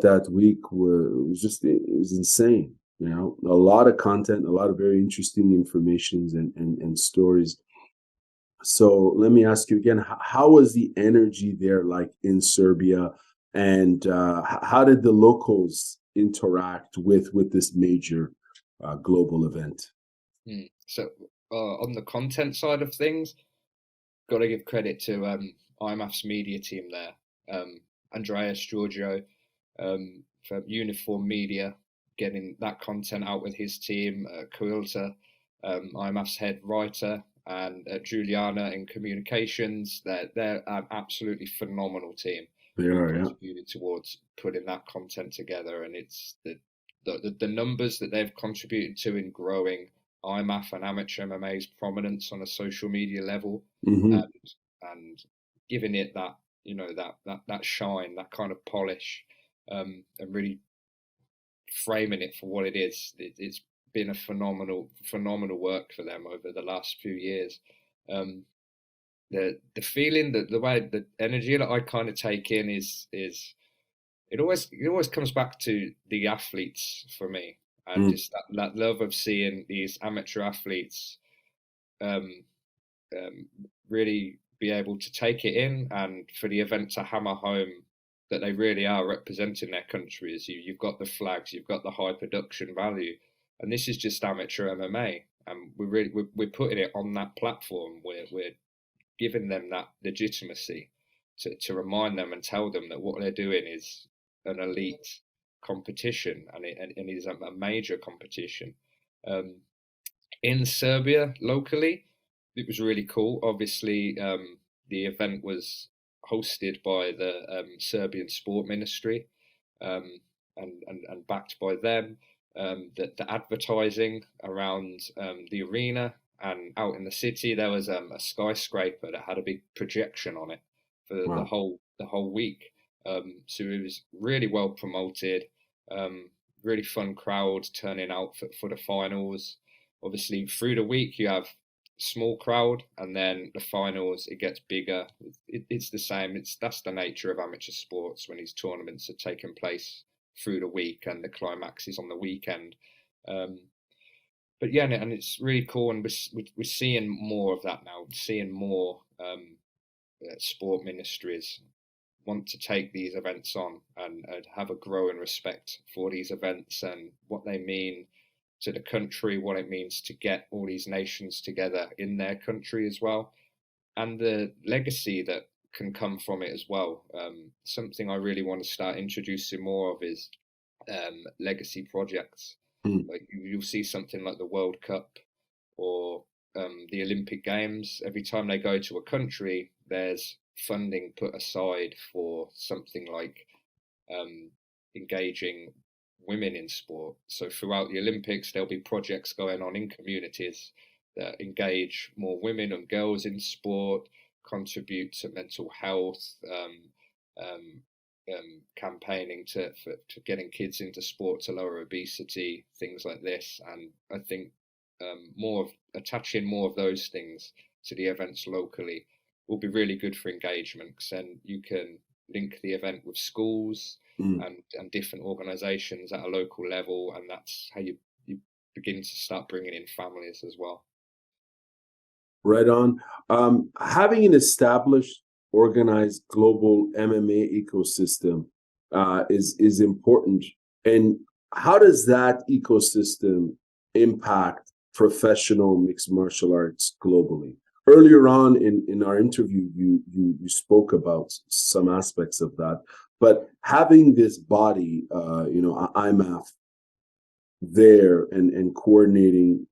that week was insane. You know, a lot of content, a lot of very interesting informations and stories. So let me ask you again: how was the energy there, like in Serbia, and how did the locals interact with this major global event? So on the content side of things, got to give credit to IMMAF's media team there, Andreas Giorgio from Uniform Media, getting that content out with his team, Quilter, IMMAF's head writer, and Juliana in communications. They're an absolutely phenomenal team. They are, yeah. Contributed towards putting that content together, and it's the numbers that they've contributed to in growing IMMAF and amateur MMA's prominence on a social media level, and giving it that, you know, that shine, that kind of polish, and really framing it for what it is. It's been a phenomenal work for them over the last few years. The feeling, the way, the energy that I kind of take in is it always comes back to the athletes for me, and just that love of seeing these amateur athletes really be able to take it in, and for the event to hammer home that they really are representing their countries. You've got the flags, you've got the high production value, and this is just amateur MMA, and we're putting it on that platform. We're giving them that legitimacy to remind them and tell them that what they're doing is an elite competition, and it is a major competition. In Serbia locally, it was really cool. Obviously, the event was hosted by the Serbian Sport Ministry, and backed by them. The advertising around the arena and out in the city, there was a skyscraper that had a big projection on it for the whole week. So it was really well promoted, really fun crowd turning out for the finals. Obviously, through the week you have small crowd, and then the finals it gets bigger. It's the same. That's the nature of amateur sports when these tournaments are taking place through the week, and the climax is on the weekend. Um, but yeah, and it's really cool, and we're seeing more of that now. We're seeing more sport ministries want to take these events on and have a growing respect for these events and what they mean to the country, what it means to get all these nations together in their country as well, and the legacy that can come from it as well. Something I really want to start introducing more of is legacy projects. Mm. Like you'll see something like the World Cup or the Olympic Games. Every time they go to a country, there's funding put aside for something like engaging women in sport. So throughout the Olympics, there'll be projects going on in communities that engage more women and girls in sport, contribute to mental health, um, campaigning to getting kids into sport to lower obesity, things like this. And I think more of attaching more of those things to the events locally will be really good for engagement, because then you can link the event with schools Mm. and different organisations at a local level, and that's how you begin to start bringing in families as well. Right on. Having an established, organized global MMA ecosystem is important. And how does that ecosystem impact professional mixed martial arts globally? Earlier on in our interview, you spoke about some aspects of that, but having this body, IMMAF there and coordinating,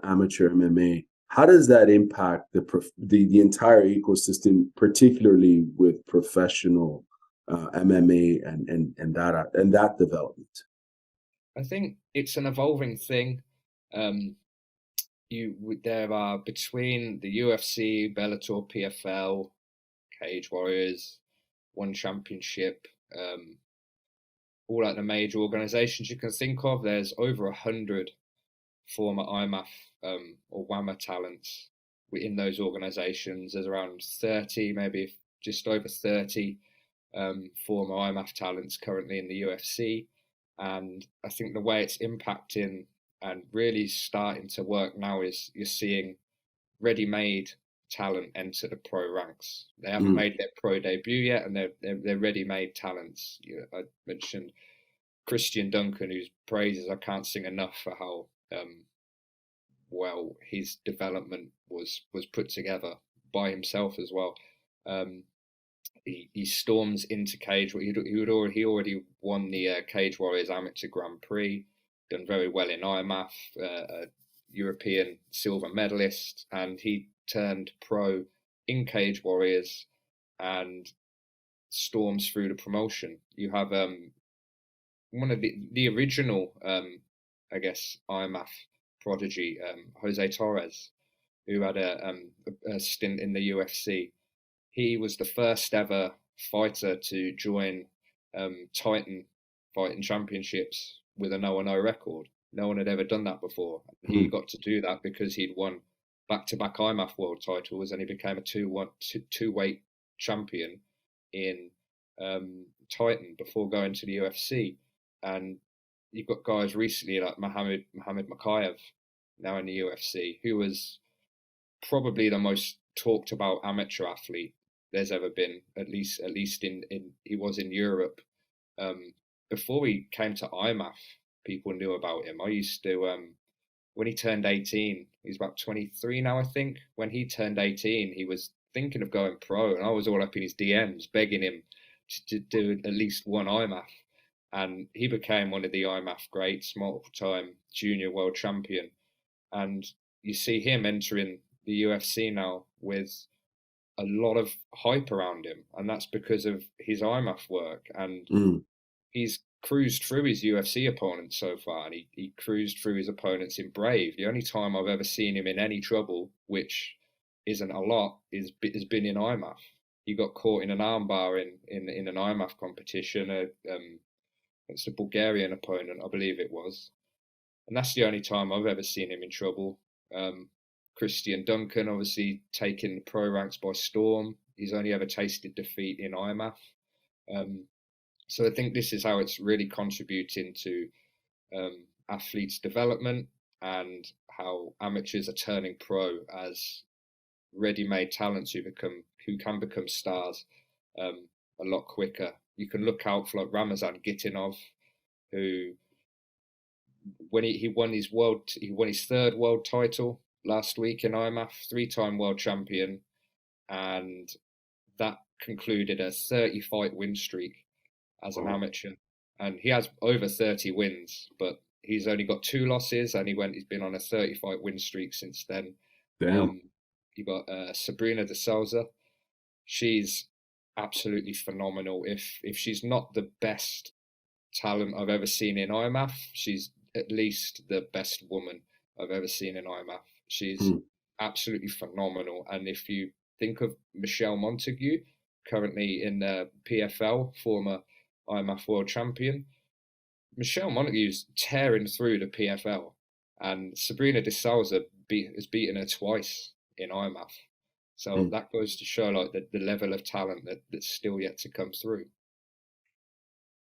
amateur MMA, how does that impact the entire ecosystem, particularly with professional MMA and that development? I think it's an evolving thing. Um, there are between the UFC, Bellator, PFL, Cage Warriors, One Championship, all like the major organisations you can think of. There's over 100 former IMMAF or WAMA talents within those organisations. There's around 30, maybe just over 30 former IMMAF talents currently in the UFC. And I think the way it's impacting and really starting to work now is you're seeing ready-made talent enter the pro ranks. They haven't made their pro debut yet, and they're ready-made talents. I mentioned Christian Duncan, whose praises I can't sing enough for how well his development was put together by himself as well. He storms into Cage. He already won the Cage Warriors Amateur Grand Prix, done very well in IMMAF, a European silver medalist, and he turned pro in Cage Warriors and storms through the promotion. You have one of the original, I guess, IMMAF prodigy, Jose Torres, who had a stint in the UFC. He was the first ever fighter to join Titan Fighting Championships with a 0-0 record. No one had ever done that before. He got to do that because he'd won back-to-back IMMAF world titles, and he became a two-weight champion in Titan before going to the UFC. And you've got guys recently like Mohammed Makayev now in the UFC, who was probably the most talked about amateur athlete there's ever been, at least in he was in Europe. Before he came to IMMAF, people knew about him. I used to when he turned 18, he's about 23 now, I think. When he turned 18, he was thinking of going pro, and I was all up in his DMs begging him to do at least one IMMAF. And he became one of the IMMAF greats, multiple time junior world champion. And you see him entering the UFC now with a lot of hype around him, and that's because of his IMMAF work. And he's cruised through his UFC opponents so far, and he cruised through his opponents in Brave. The only time I've ever seen him in any trouble, which isn't a lot, has been in IMMAF. he got caught in an armbar in an IMMAF competition against a Bulgarian opponent, I believe it was. And that's the only time I've ever seen him in trouble. Christian Duncan, obviously taking the pro ranks by storm. He's only ever tasted defeat in IMMAF. So I think this is how it's really contributing to athletes' development, and how amateurs are turning pro as ready-made talents who can become stars a lot quicker. You can look out for like Ramazan Gitinov, who when he won his third world title last week in IMMAF, 3-time world champion, and that concluded a 30-fight win streak as an amateur. And he has over 30 wins, but he's only got 2 losses, and he's been on a 30-fight win streak since then. Damn. You got Sabrina de Souza. She's absolutely phenomenal. If she's not the best talent I've ever seen in IMMAF, she's at least the best woman I've ever seen in IMMAF. She's absolutely phenomenal. And if you think of Michelle Montague, currently in the PFL, former IMMAF world champion, Michelle Montague's tearing through the PFL, and Sabrina de Souza has beaten her twice in IMMAF. So that goes to show like the level of talent that's still yet to come through.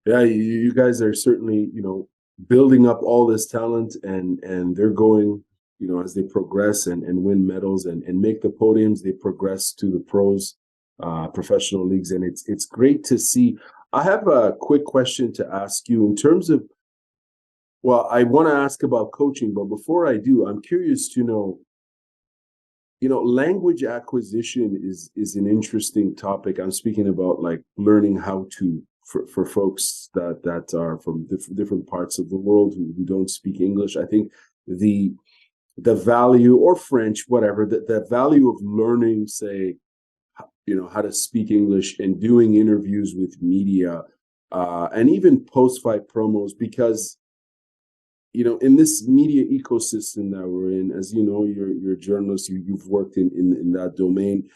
Yeah, you guys are certainly, building up all this talent, and they're going, as they progress and win medals and make the podiums, they progress to the pros, professional leagues. And it's great to see. I have a quick question to ask you in terms of, well, I want to ask about coaching, but before I do, I'm curious to know, language acquisition is an interesting topic. I'm speaking about like learning how to, for folks that are from different parts of the world who don't speak English. I think the value, or French, whatever, the value of learning, say, how to speak English and doing interviews with media, and even post-fight promos, because in this media ecosystem that we're in, as you know, you're a journalist, you've worked in that domain,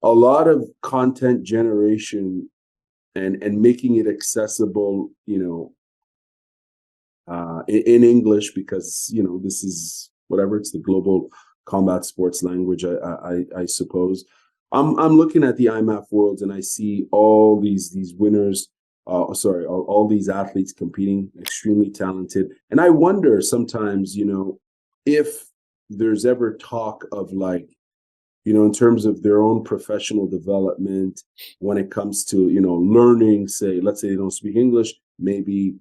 a lot of content generation and making it accessible, in English, because this is whatever, it's the global combat sports language, I suppose. I'm looking at the IMMAF Worlds, and I see all these winners. All these athletes competing, extremely talented, and I wonder sometimes, if there's ever talk of like, in terms of their own professional development when it comes to, learning, say, let's say they don't speak English, maybe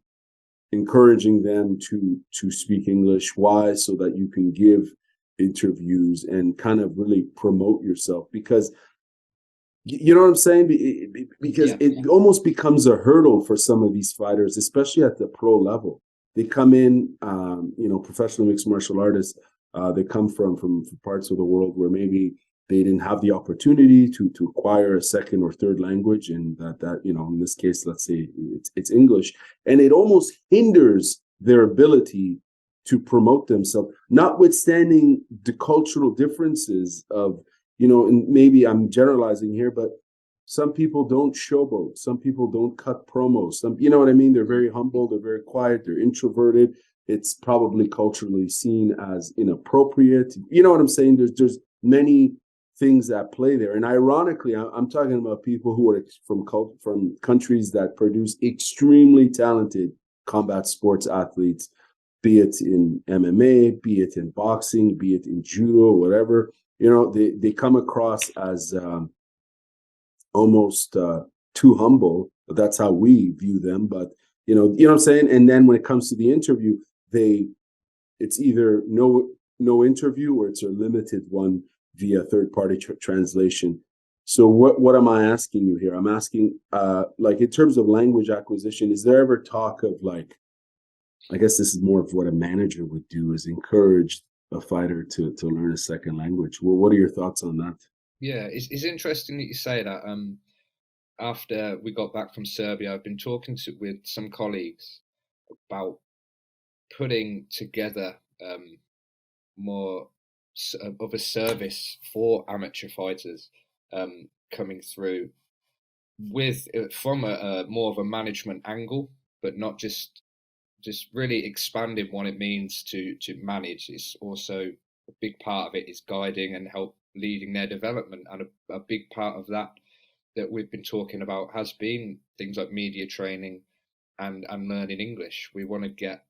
encouraging them to speak English. Why? So that you can give interviews and kind of really promote yourself, because you know what I'm saying? Because it almost becomes a hurdle for some of these fighters, especially at the pro level. They come in, professional mixed martial artists. They come from parts of the world where maybe they didn't have the opportunity to acquire a second or third language, and that in this case, let's say it's English, and it almost hinders their ability to promote themselves, notwithstanding the cultural differences of, and maybe I'm generalizing here, but some people don't showboat, some people don't cut promos, some, you know what I mean? They're very humble, they're very quiet, they're introverted. It's probably culturally seen as inappropriate. You know what I'm saying? There's many things at play there. And ironically, I'm talking about people who are from countries that produce extremely talented combat sports athletes, be it in MMA, be it in boxing, be it in judo, whatever. They come across as almost too humble, but that's how we view them. But you know what I'm saying. And then when it comes to the interview, it's either no interview, or it's a limited one via third-party translation. So what am I asking you here? I'm asking, like, in terms of language acquisition, is there ever talk of, like, I guess this is more of what a manager would do, is encourage a fighter to learn a second language? Well, what are your thoughts on that? Yeah, it's interesting that you say that. After we got back from Serbia, I've been talking with some colleagues about putting together more of a service for amateur fighters coming through. with from a more of a management angle, but not just really expanding what it means to manage. It's also a big part of it is guiding and help leading their development, and a big part of that we've been talking about has been things like media training and learning English. We want to get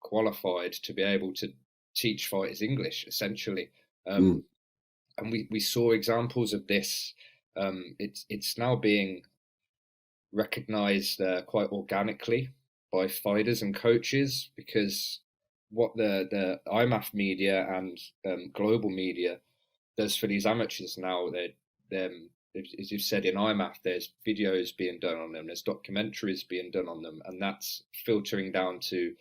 qualified to be able to teach fighters English, essentially. Mm, And we saw examples of this. It's now being recognized quite organically by fighters and coaches, because what the IMMAF media and global media does for these amateurs now, as you've said, in IMMAF, there's videos being done on them, there's documentaries being done on them, and that's filtering down to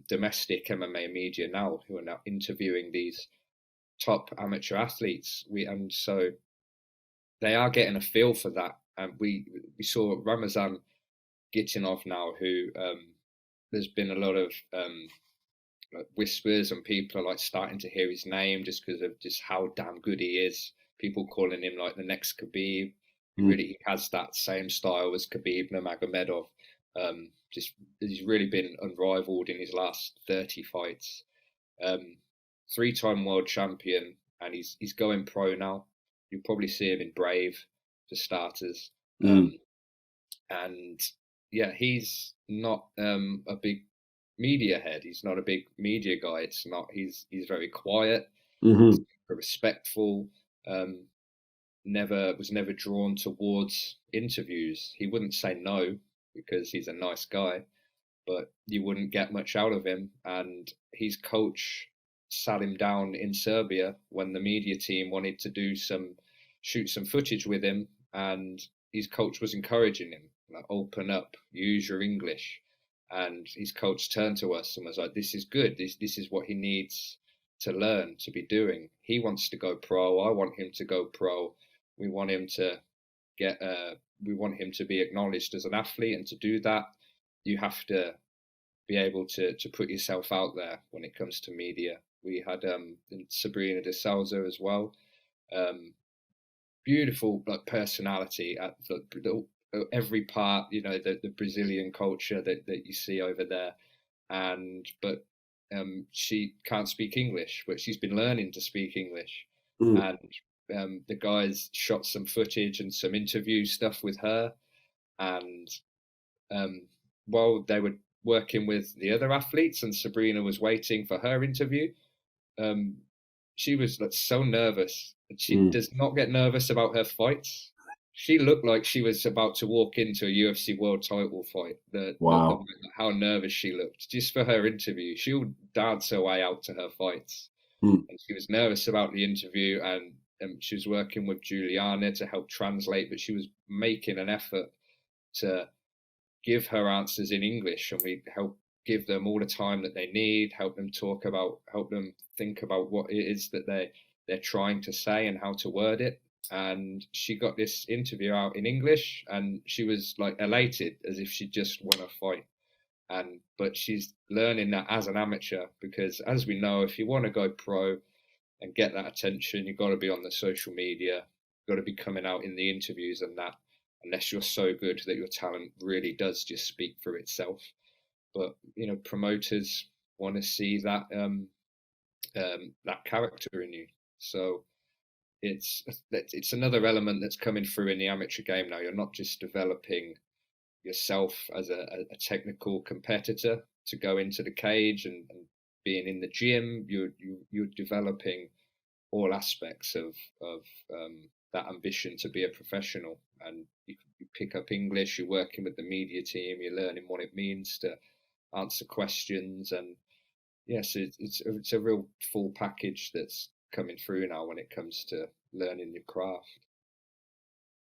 domestic MMA media now, who are now interviewing these top amateur athletes. And so they are getting a feel for that. And we saw Ramazan Gitinov now, who there's been a lot of like whispers, and people are like starting to hear his name just because of just how damn good he is. People calling him like the next Khabib. He has that same style as Khabib Nurmagomedov. Just he's really been unrivaled in his last 30 fights. 3-time world champion, and he's going pro now. You'll probably see him in Brave for starters. mm, And yeah, he's not a big media head. He's not a big media guy. It's not. He's very quiet. He's mm, respectful. Was never drawn towards interviews. He wouldn't say no because he's a nice guy, but you wouldn't get much out of him. And his coach sat him down in Serbia when the media team wanted to shoot some footage with him, and his coach was encouraging him, like, open up, use your English. And his coach turned to us and was like, "This is good. This is what he needs to learn to be doing. He wants to go pro. I want him to go pro. We want him to get. We want him to be acknowledged as an athlete, and to do that, you have to be able to put yourself out there when it comes to media." We had Sabrina de Souza as well. Beautiful like personality at every part, the Brazilian culture that you see over there. But she can't speak English, but she's been learning to speak English. mm, And the guys shot some footage and some interview stuff with her. And while they were working with the other athletes and Sabrina was waiting for her interview, um, she was like so nervous. She mm. does not get nervous about her fights. She looked like she was about to walk into a UFC world title fight. Wow. How nervous she looked just for her interview. She'll dance her way out to her fights, Mm, and she was nervous about the interview. And she was working with Juliana to help translate, but she was making an effort to give her answers in English, and we help give them all the time that they need, help them think about what it is that they're trying to say and how to word it. And she got this interview out in English, and she was like elated as if she just won a fight. But she's learning that as an amateur, because as we know, if you want to go pro and get that attention, you've got to be on the social media, you've got to be coming out in the interviews and that, unless you're so good that your talent really does just speak for itself. But promoters want to see that character in you. So it's another element that's coming through in the amateur game now. You're not just developing yourself as a technical competitor to go into the cage and being in the gym. You're developing all aspects of that ambition to be a professional, and you pick up English. You're working with the media team. You're learning what it means to answer questions, and yes, it's a real full package that's coming through now when it comes to learning your craft.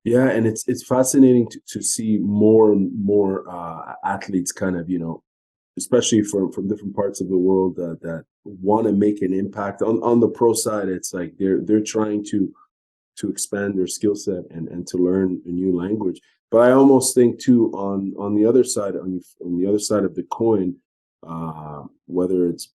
Yeah, and it's fascinating to see more and more athletes kind of, especially from different parts of the world that want to make an impact on the pro side. It's like they're trying to expand their skill set and to learn a new language. But I almost think too on the other side on the other side of the coin, whether it's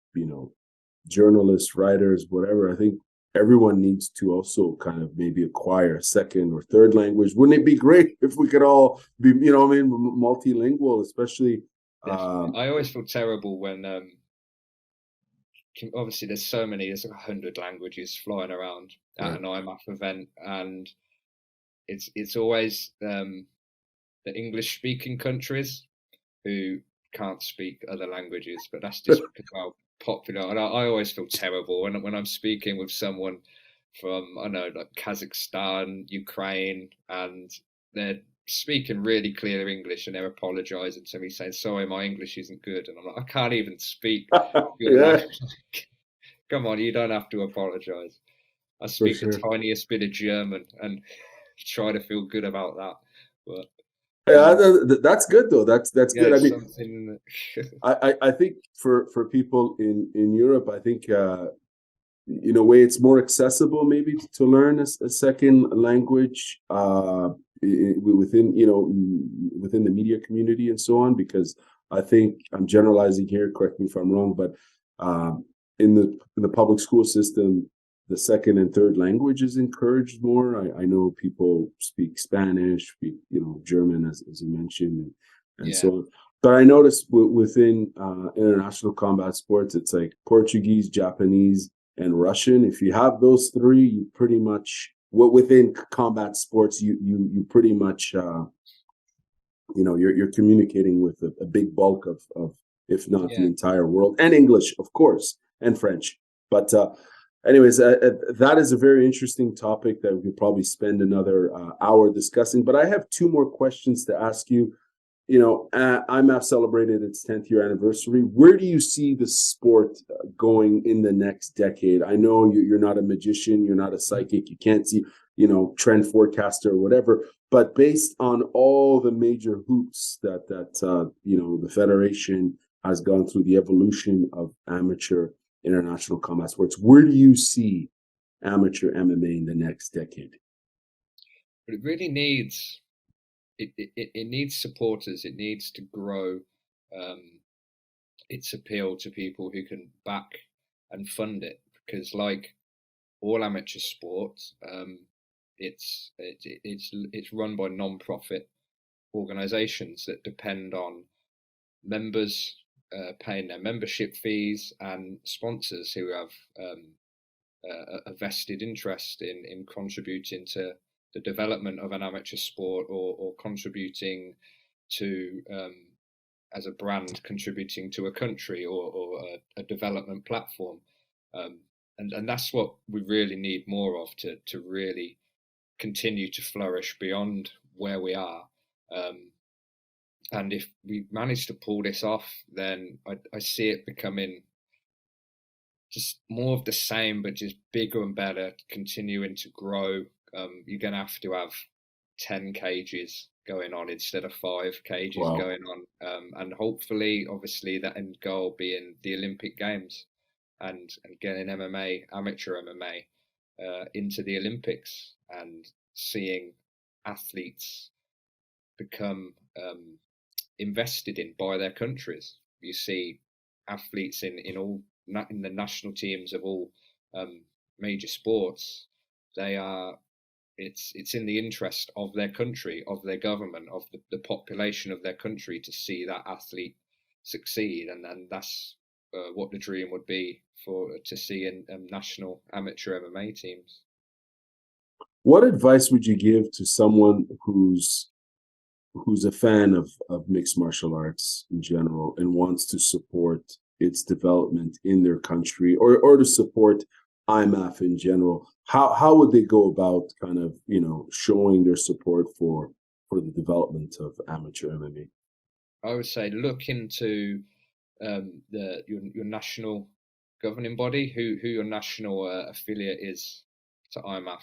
journalists, writers, whatever. I think everyone needs to also kind of maybe acquire a second or third language. Wouldn't it be great if we could all be, multilingual, especially? I always feel terrible when obviously there's 100 languages flying around at an IMMAF event, and it's always the English speaking countries who can't speak other languages, but that's just because how popular. And I always feel terrible when I'm speaking with someone from, I don't know, like Kazakhstan, Ukraine, and they're speaking really clear English and they're apologizing to me saying, sorry, my English isn't good. And I'm like, I can't even speak good language. Come on, you don't have to apologize. I speak the tiniest bit of German and try to feel good about that. But that's good though. That's good. I mean, something. I think for people in Europe, I think in a way it's more accessible maybe to learn a second language within within the media community and so on, because I think I'm generalizing here, correct me if I'm wrong, but in the public school system, the second and third language is encouraged more. I know people speak Spanish, speak German, as you mentioned, and so on. But I noticed within international combat sports, it's like Portuguese, Japanese, and Russian. If you have those three, you pretty much within combat sports, you pretty much you're communicating with a big bulk of if not the entire world, and English, of course, and French. But anyways, that is a very interesting topic that we could probably spend another hour discussing. But I have two more questions to ask you. IMMAF celebrated its 10th year anniversary. Where do you see the sport going in the next decade? I know you're not a magician, you're not a psychic, you can't see, trend forecaster or whatever. But based on all the major hoops that the federation has gone through, the evolution of amateur international combat sports, where do you see amateur MMA in the next decade? But it really needs it needs supporters. It needs to grow its appeal to people who can back and fund it. Because like all amateur sports, it's run by non-profit organisations that depend on members paying their membership fees and sponsors who have a vested interest in contributing to the development of an amateur sport, or contributing to as a brand, contributing to a country or a development platform, and that's what we really need more of to really continue to flourish beyond where we are. And if we manage to pull this off, then I see it becoming just more of the same, but just bigger and better, continuing to grow. You're going to have 10 cages going on instead of 5 cages going on. And hopefully, obviously, that end goal being the Olympic Games and getting MMA, amateur MMA, into the Olympics, and seeing athletes become invested in by their countries. You see athletes in the national teams of all major sports. It's in the interest of their country, of their government, of the population of their country to see that athlete succeed, and that's what the dream would be to see in national amateur MMA teams. What advice would you give to someone who's a fan of mixed martial arts in general and wants to support its development in their country, or to support IMMAF in general? How would they go about kind of showing their support for the development of amateur MMA? I would say look into your national governing body, who your national affiliate is to IMMAF,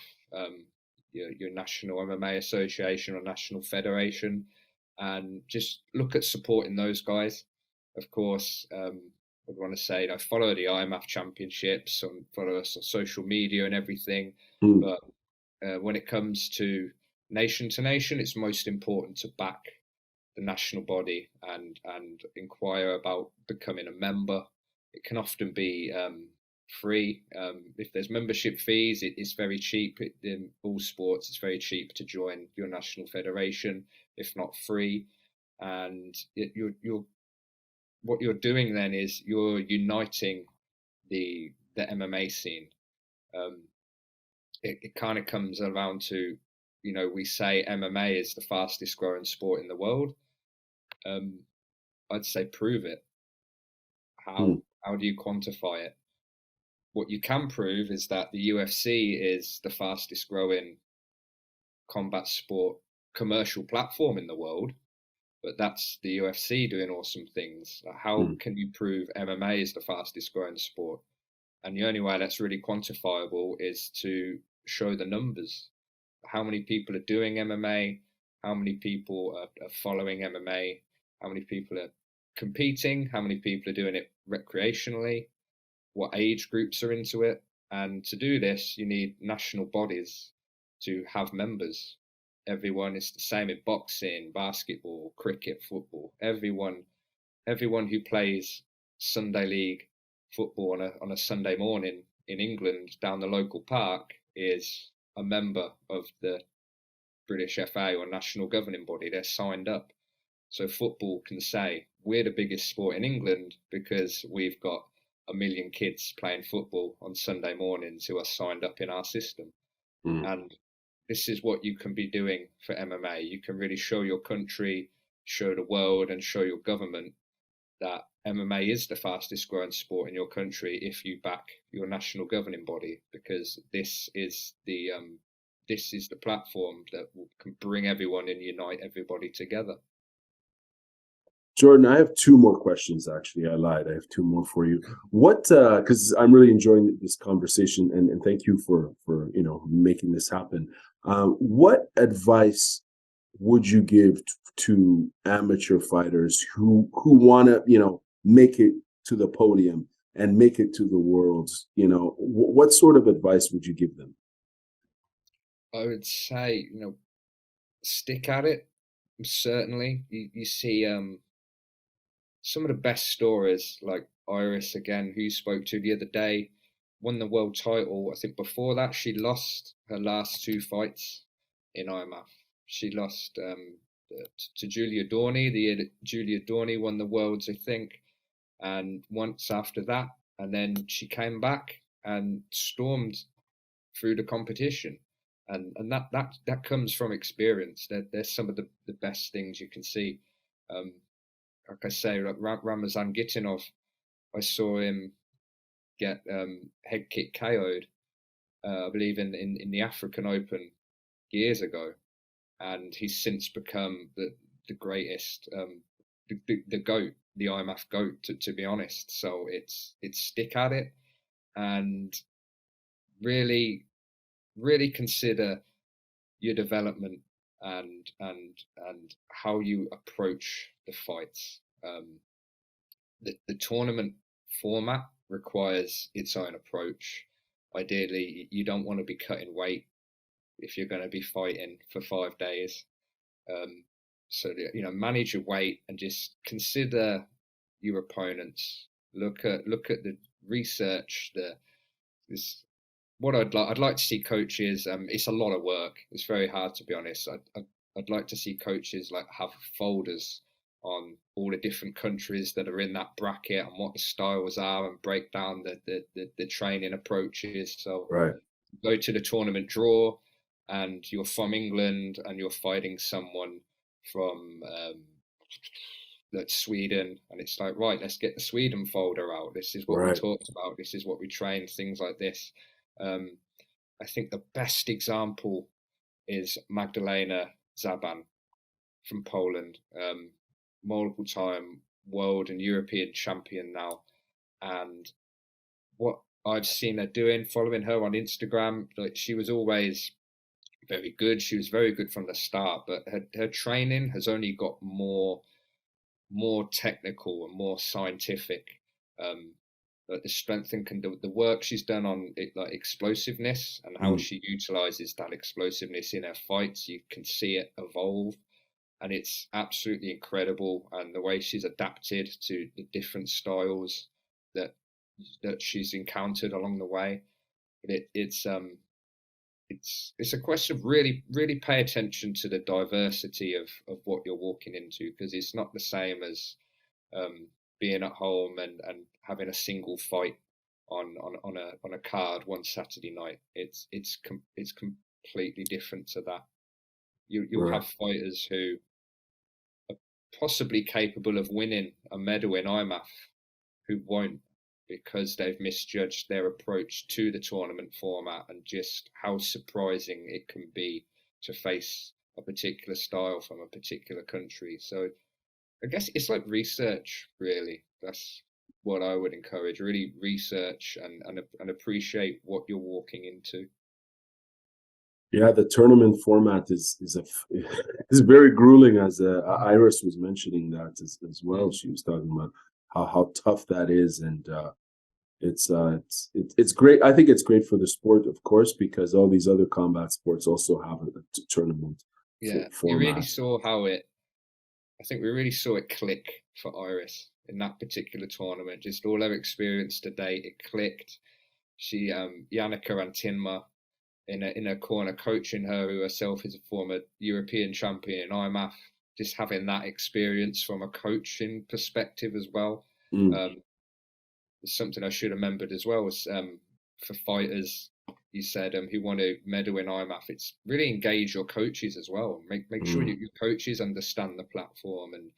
your national MMA association or national federation, and just look at supporting those guys. Of course, I want to say, follow the IMMAF championships and follow us on social media and everything. But when it comes to nation, it's most important to back the national body and inquire about becoming a member. It can often be free. If there's membership fees, it's very cheap. In all sports, it's very cheap to join your national federation, if not free. And you're what you're doing then is you're uniting the MMA scene. Um, it kind of comes around to, we say MMA is the fastest growing sport in the world. I'd say prove it. Mm. How do you quantify it? What you can prove is that the UFC is the fastest growing combat sport commercial platform in the world, but that's the UFC doing awesome things. How Mm. can you prove MMA is the fastest growing sport? And the only way that's really quantifiable is to show the numbers. How many people are doing MMA? How many people are following MMA? How many people are competing? How many people are doing it recreationally? What age groups are into it? And to do this, you need national bodies to have members. Everyone is the same in boxing, basketball, cricket, football. Everyone who plays Sunday league football on a Sunday morning in England down the local park is a member of the British FA or national governing body. They're signed up. So football can say we're the biggest sport in England because we've got a million kids playing football on Sunday mornings who are signed up in our system. Mm. And this is what you can be doing for MMA. You can really show your country, show the world, and show your government that MMA is the fastest growing sport in your country if you back your national governing body, because this is the platform that can bring everyone and unite everybody together. Jorden, I have two more questions. Actually, I lied. I have two more for you. What? Because I'm really enjoying this conversation, and thank you for making this happen. What advice would you give to amateur fighters who want to make it to the podium and make it to the worlds? What sort of advice would you give them? I would say, stick at it. Certainly, you see some of the best stories, like Iris again, who you spoke to the other day, won the world title. I think before that, she lost her last two fights in IMMAF. She lost to Julia Dorney. The year that Julia Dorney won the worlds, I think, and once after that, and then she came back and stormed through the competition. And that comes from experience. They're some of the best things you can see. Like I say, like Ramazan Gitinov, I saw him get head kick KO'd, I believe in the African Open years ago, and he's since become the greatest, the goat, the IMMAF goat, to be honest. So it's stick at it and really really consider your development and how you approach the fights. The tournament format requires its own approach. Ideally, you don't want to be cutting weight if you're going to be fighting for 5 days. So manage your weight and just consider your opponents. Look at the research. This what I'd like to see coaches. It's a lot of work. It's very hard, to be honest. I'd like to see coaches like have folders on all the different countries that are in that bracket and what the styles are, and break down the training approaches. So Right. go to the tournament draw, and you're from England and you're fighting someone from like Sweden, and it's like, right, let's get the Sweden folder out. This is what we Right. talked about. This is what we trained. Things like this. I think the best example is Magdalena Zaban from Poland, multiple time world and European champion now. And what I've seen her doing, following her on Instagram, like she was always very good. She was very good from the start, but her training has only got more technical and more scientific. The strength and the work she's done on it, like explosiveness and how Mm. she utilizes that explosiveness in her fights, you can see it evolve, and it's absolutely incredible. And the way she's adapted to the different styles that that she's encountered along the way. But it's a question of really pay attention to the diversity of what you're walking into, because it's not the same as being at home and having a single fight on a card one Saturday night. It's completely different to that. You'll Right. have fighters who are possibly capable of winning a medal in IMMAF who won't, because they've misjudged their approach to the tournament format and just how surprising it can be to face a particular style from a particular country. So I guess it's like research, really. That's what I would encourage. Really research and appreciate what you're walking into. Yeah, the tournament format is very grueling. As Iris was mentioning that as well, she was talking about how tough that is, and it's great. I think it's great for the sport, of course, because all these other combat sports also have a tournament Yeah, you really format. saw how it. I think we really saw it click for Iris in that particular tournament. Just all her experience to date, it clicked. She, Yannicka Antinma, in her corner, coaching her, who herself is a former European champion in IMMAF. Just having that experience from a coaching perspective as well. Mm, Um, it's something I should have remembered as well. Was for fighters, you said who want to medal in IMMAF, it's really engage your coaches as well. Make sure mm. your coaches understand the platform and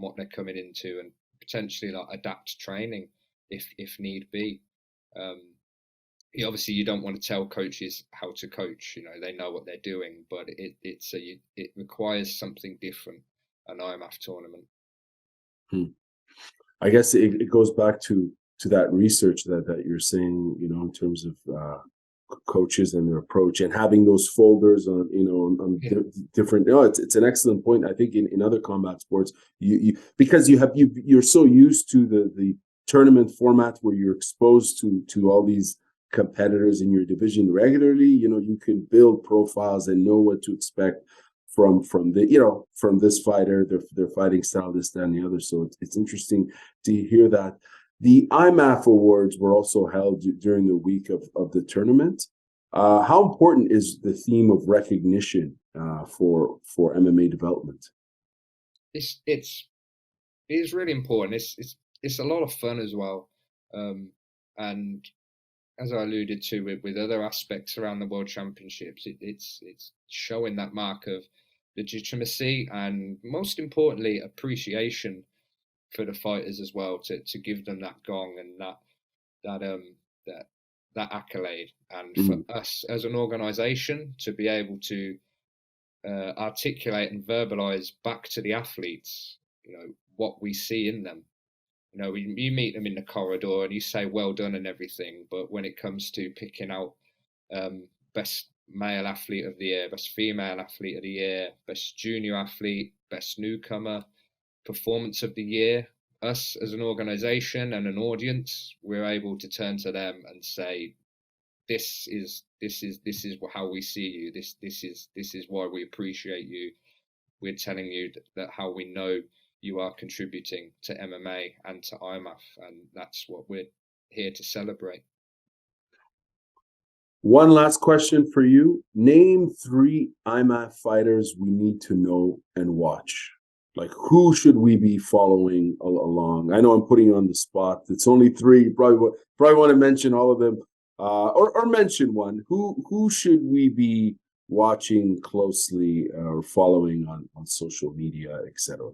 what they're coming into, and potentially like adapt training if need be. Um, Obviously you don't want to tell coaches how to coach. They know what they're doing, but it requires something different, an IMMAF tournament. Hmm. I guess it goes back to that research that you're saying, in terms of coaches and their approach, and having those folders on, on Yeah, different. It's an excellent point. I think in other combat sports, you because you're so used to the tournament format where you're exposed to all these competitors in your division regularly. You can build profiles and know what to expect from the from this fighter, their fighting style, this, that, and the other. So it's interesting to hear that. The IMMAF Awards were also held during the week of the tournament. How important is the theme of recognition for MMA development? it's it is really important. It's a lot of fun as well, and as I alluded to with other aspects around the World Championships, it's showing that mark of legitimacy and, most importantly, appreciation for the fighters as well, to give them that gong and that that that accolade, and for Mm, us as an organisation to be able to articulate and verbalize back to the athletes, what we see in them. You meet them in the corridor and you say well done and everything, but when it comes to picking out best male athlete of the year, best female athlete of the year, best junior athlete, best newcomer, performance of the year, us as an organization and an audience, we're able to turn to them and say, this is how we see you. This is why we appreciate you. We're telling you that how we know you are contributing to MMA and to IMMAF, and that's what we're here to celebrate. One last question for you. Name 3 IMAF fighters we need to know and watch. Like, who should we be following along? I know I'm putting you on the spot. It's only 3. You probably want to mention all of them, or mention one. Who should we be watching closely or following on social media, etc.?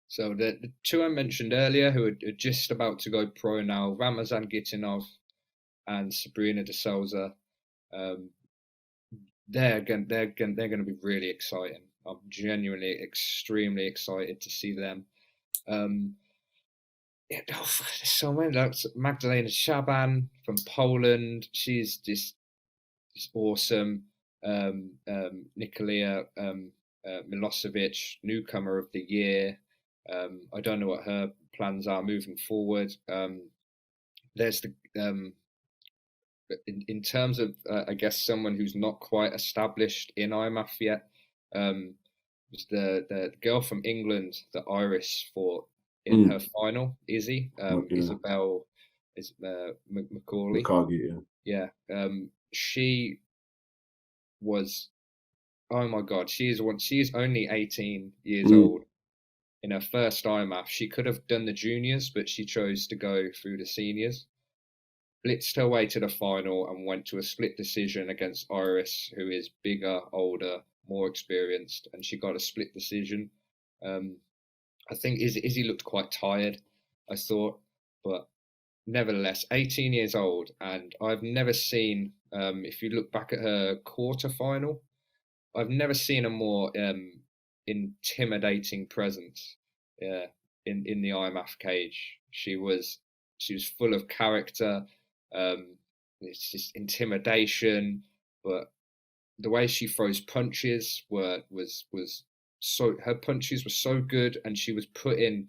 So the 2 I mentioned earlier, who are just about to go pro now, Ramazan Gitinov and Sabrina de Souza, um, they're going to be really exciting. I'm genuinely extremely excited to see them. Yeah, there's so many. That's Magdalena Shaban from Poland. She's just awesome. Nikolia Milosevic, newcomer of the year. I don't know what her plans are moving forward. There's the in terms of I guess someone who's not quite established in IMMAF yet. Was the girl from England that Iris fought in her final, Izzy, Yeah. Isabel. is McCauley. McCoggy, yeah. Yeah, she was. Oh my God, she's only 18 years Mm, old. In her first IMMAF, she could have done the juniors, but she chose to go through the seniors. Blitzed her way to the final and went to a split decision against Iris, who is bigger, older, more experienced, and she got a split decision. Um, I think Izzy looked quite tired, I thought, but nevertheless, 18 years old, and I've never seen. If you look back at her quarter final, I've never seen a more intimidating presence. Yeah, in the IMMAF cage, she was full of character. It's just intimidation, but the way she throws punches was so her punches were so good, and she was putting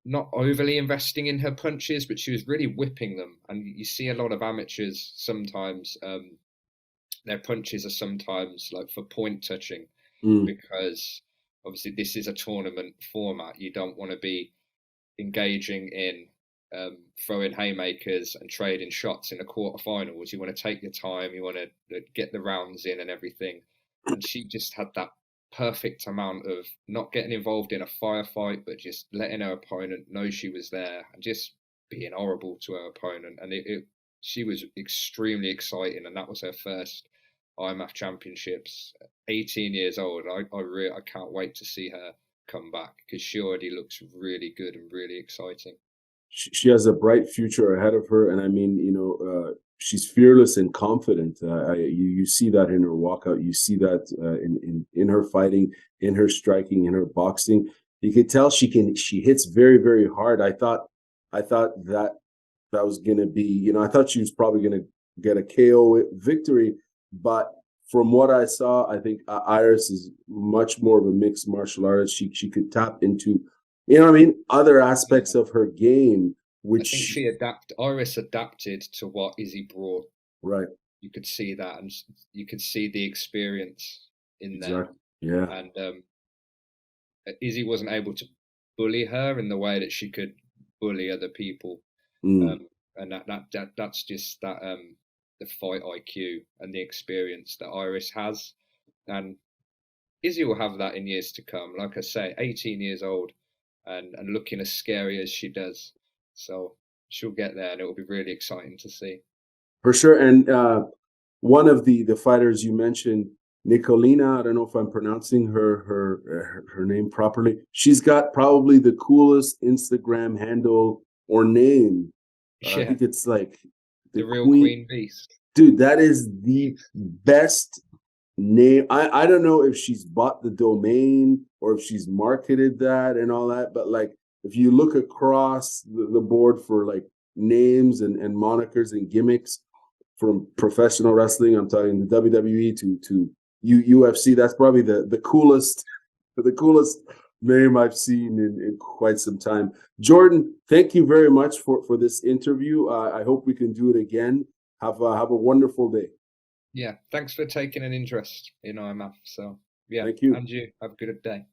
not overly investing in her punches, but she was really whipping them. And you see a lot of amateurs sometimes. Their punches are sometimes like for point touching, Mm, because obviously this is a tournament format. You don't want to be engaging in throwing haymakers and trading shots in the quarterfinals. You want to take your time. You want to get the rounds in and everything. And she just had that perfect amount of not getting involved in a firefight, but just letting her opponent know she was there and just being horrible to her opponent. And she was extremely exciting, and that was her first IMMAF Championships. 18 years old. I can't wait to see her come back, because she already looks really good and really exciting. she has a bright future ahead of her, and I mean, she's fearless and confident. You see that in her walkout. You see that in her fighting, in her striking, in her boxing. You could tell she hits very, very hard. I thought that was gonna be, I thought she was probably gonna get a KO victory, but from what I saw, I think Iris is much more of a mixed martial artist. She could tap into, other aspects Yeah. of her game, I think which Iris adapted to what Izzy brought. right, You could see that, and you could see the experience in there. exactly, yeah, And Izzy wasn't able to bully her in the way that she could bully other people. mm, And that's just that the fight IQ and the experience that Iris has. And Izzy will have that in years to come. Like I say, 18 years old, and looking as scary as she does. So she'll get there, and it will be really exciting to see. for sure. And one of the fighters you mentioned, Nicolina. I don't know if I'm pronouncing her name properly. She's got probably the coolest Instagram handle or name. I Yeah, think it's like the the real Queen. Queen Beast. Dude, that is the best name. I don't know if she's bought the domain or if she's marketed that and all that, but like if you look across the board for like names and monikers and gimmicks from professional wrestling, I'm talking the WWE to UFC, that's probably the coolest name I've seen in quite some time. Jorden, thank you very much for this interview. I hope we can do it again. Have a wonderful day. Yeah, thanks for taking an interest in IMMAF. So yeah, Thank you. and you have a good day.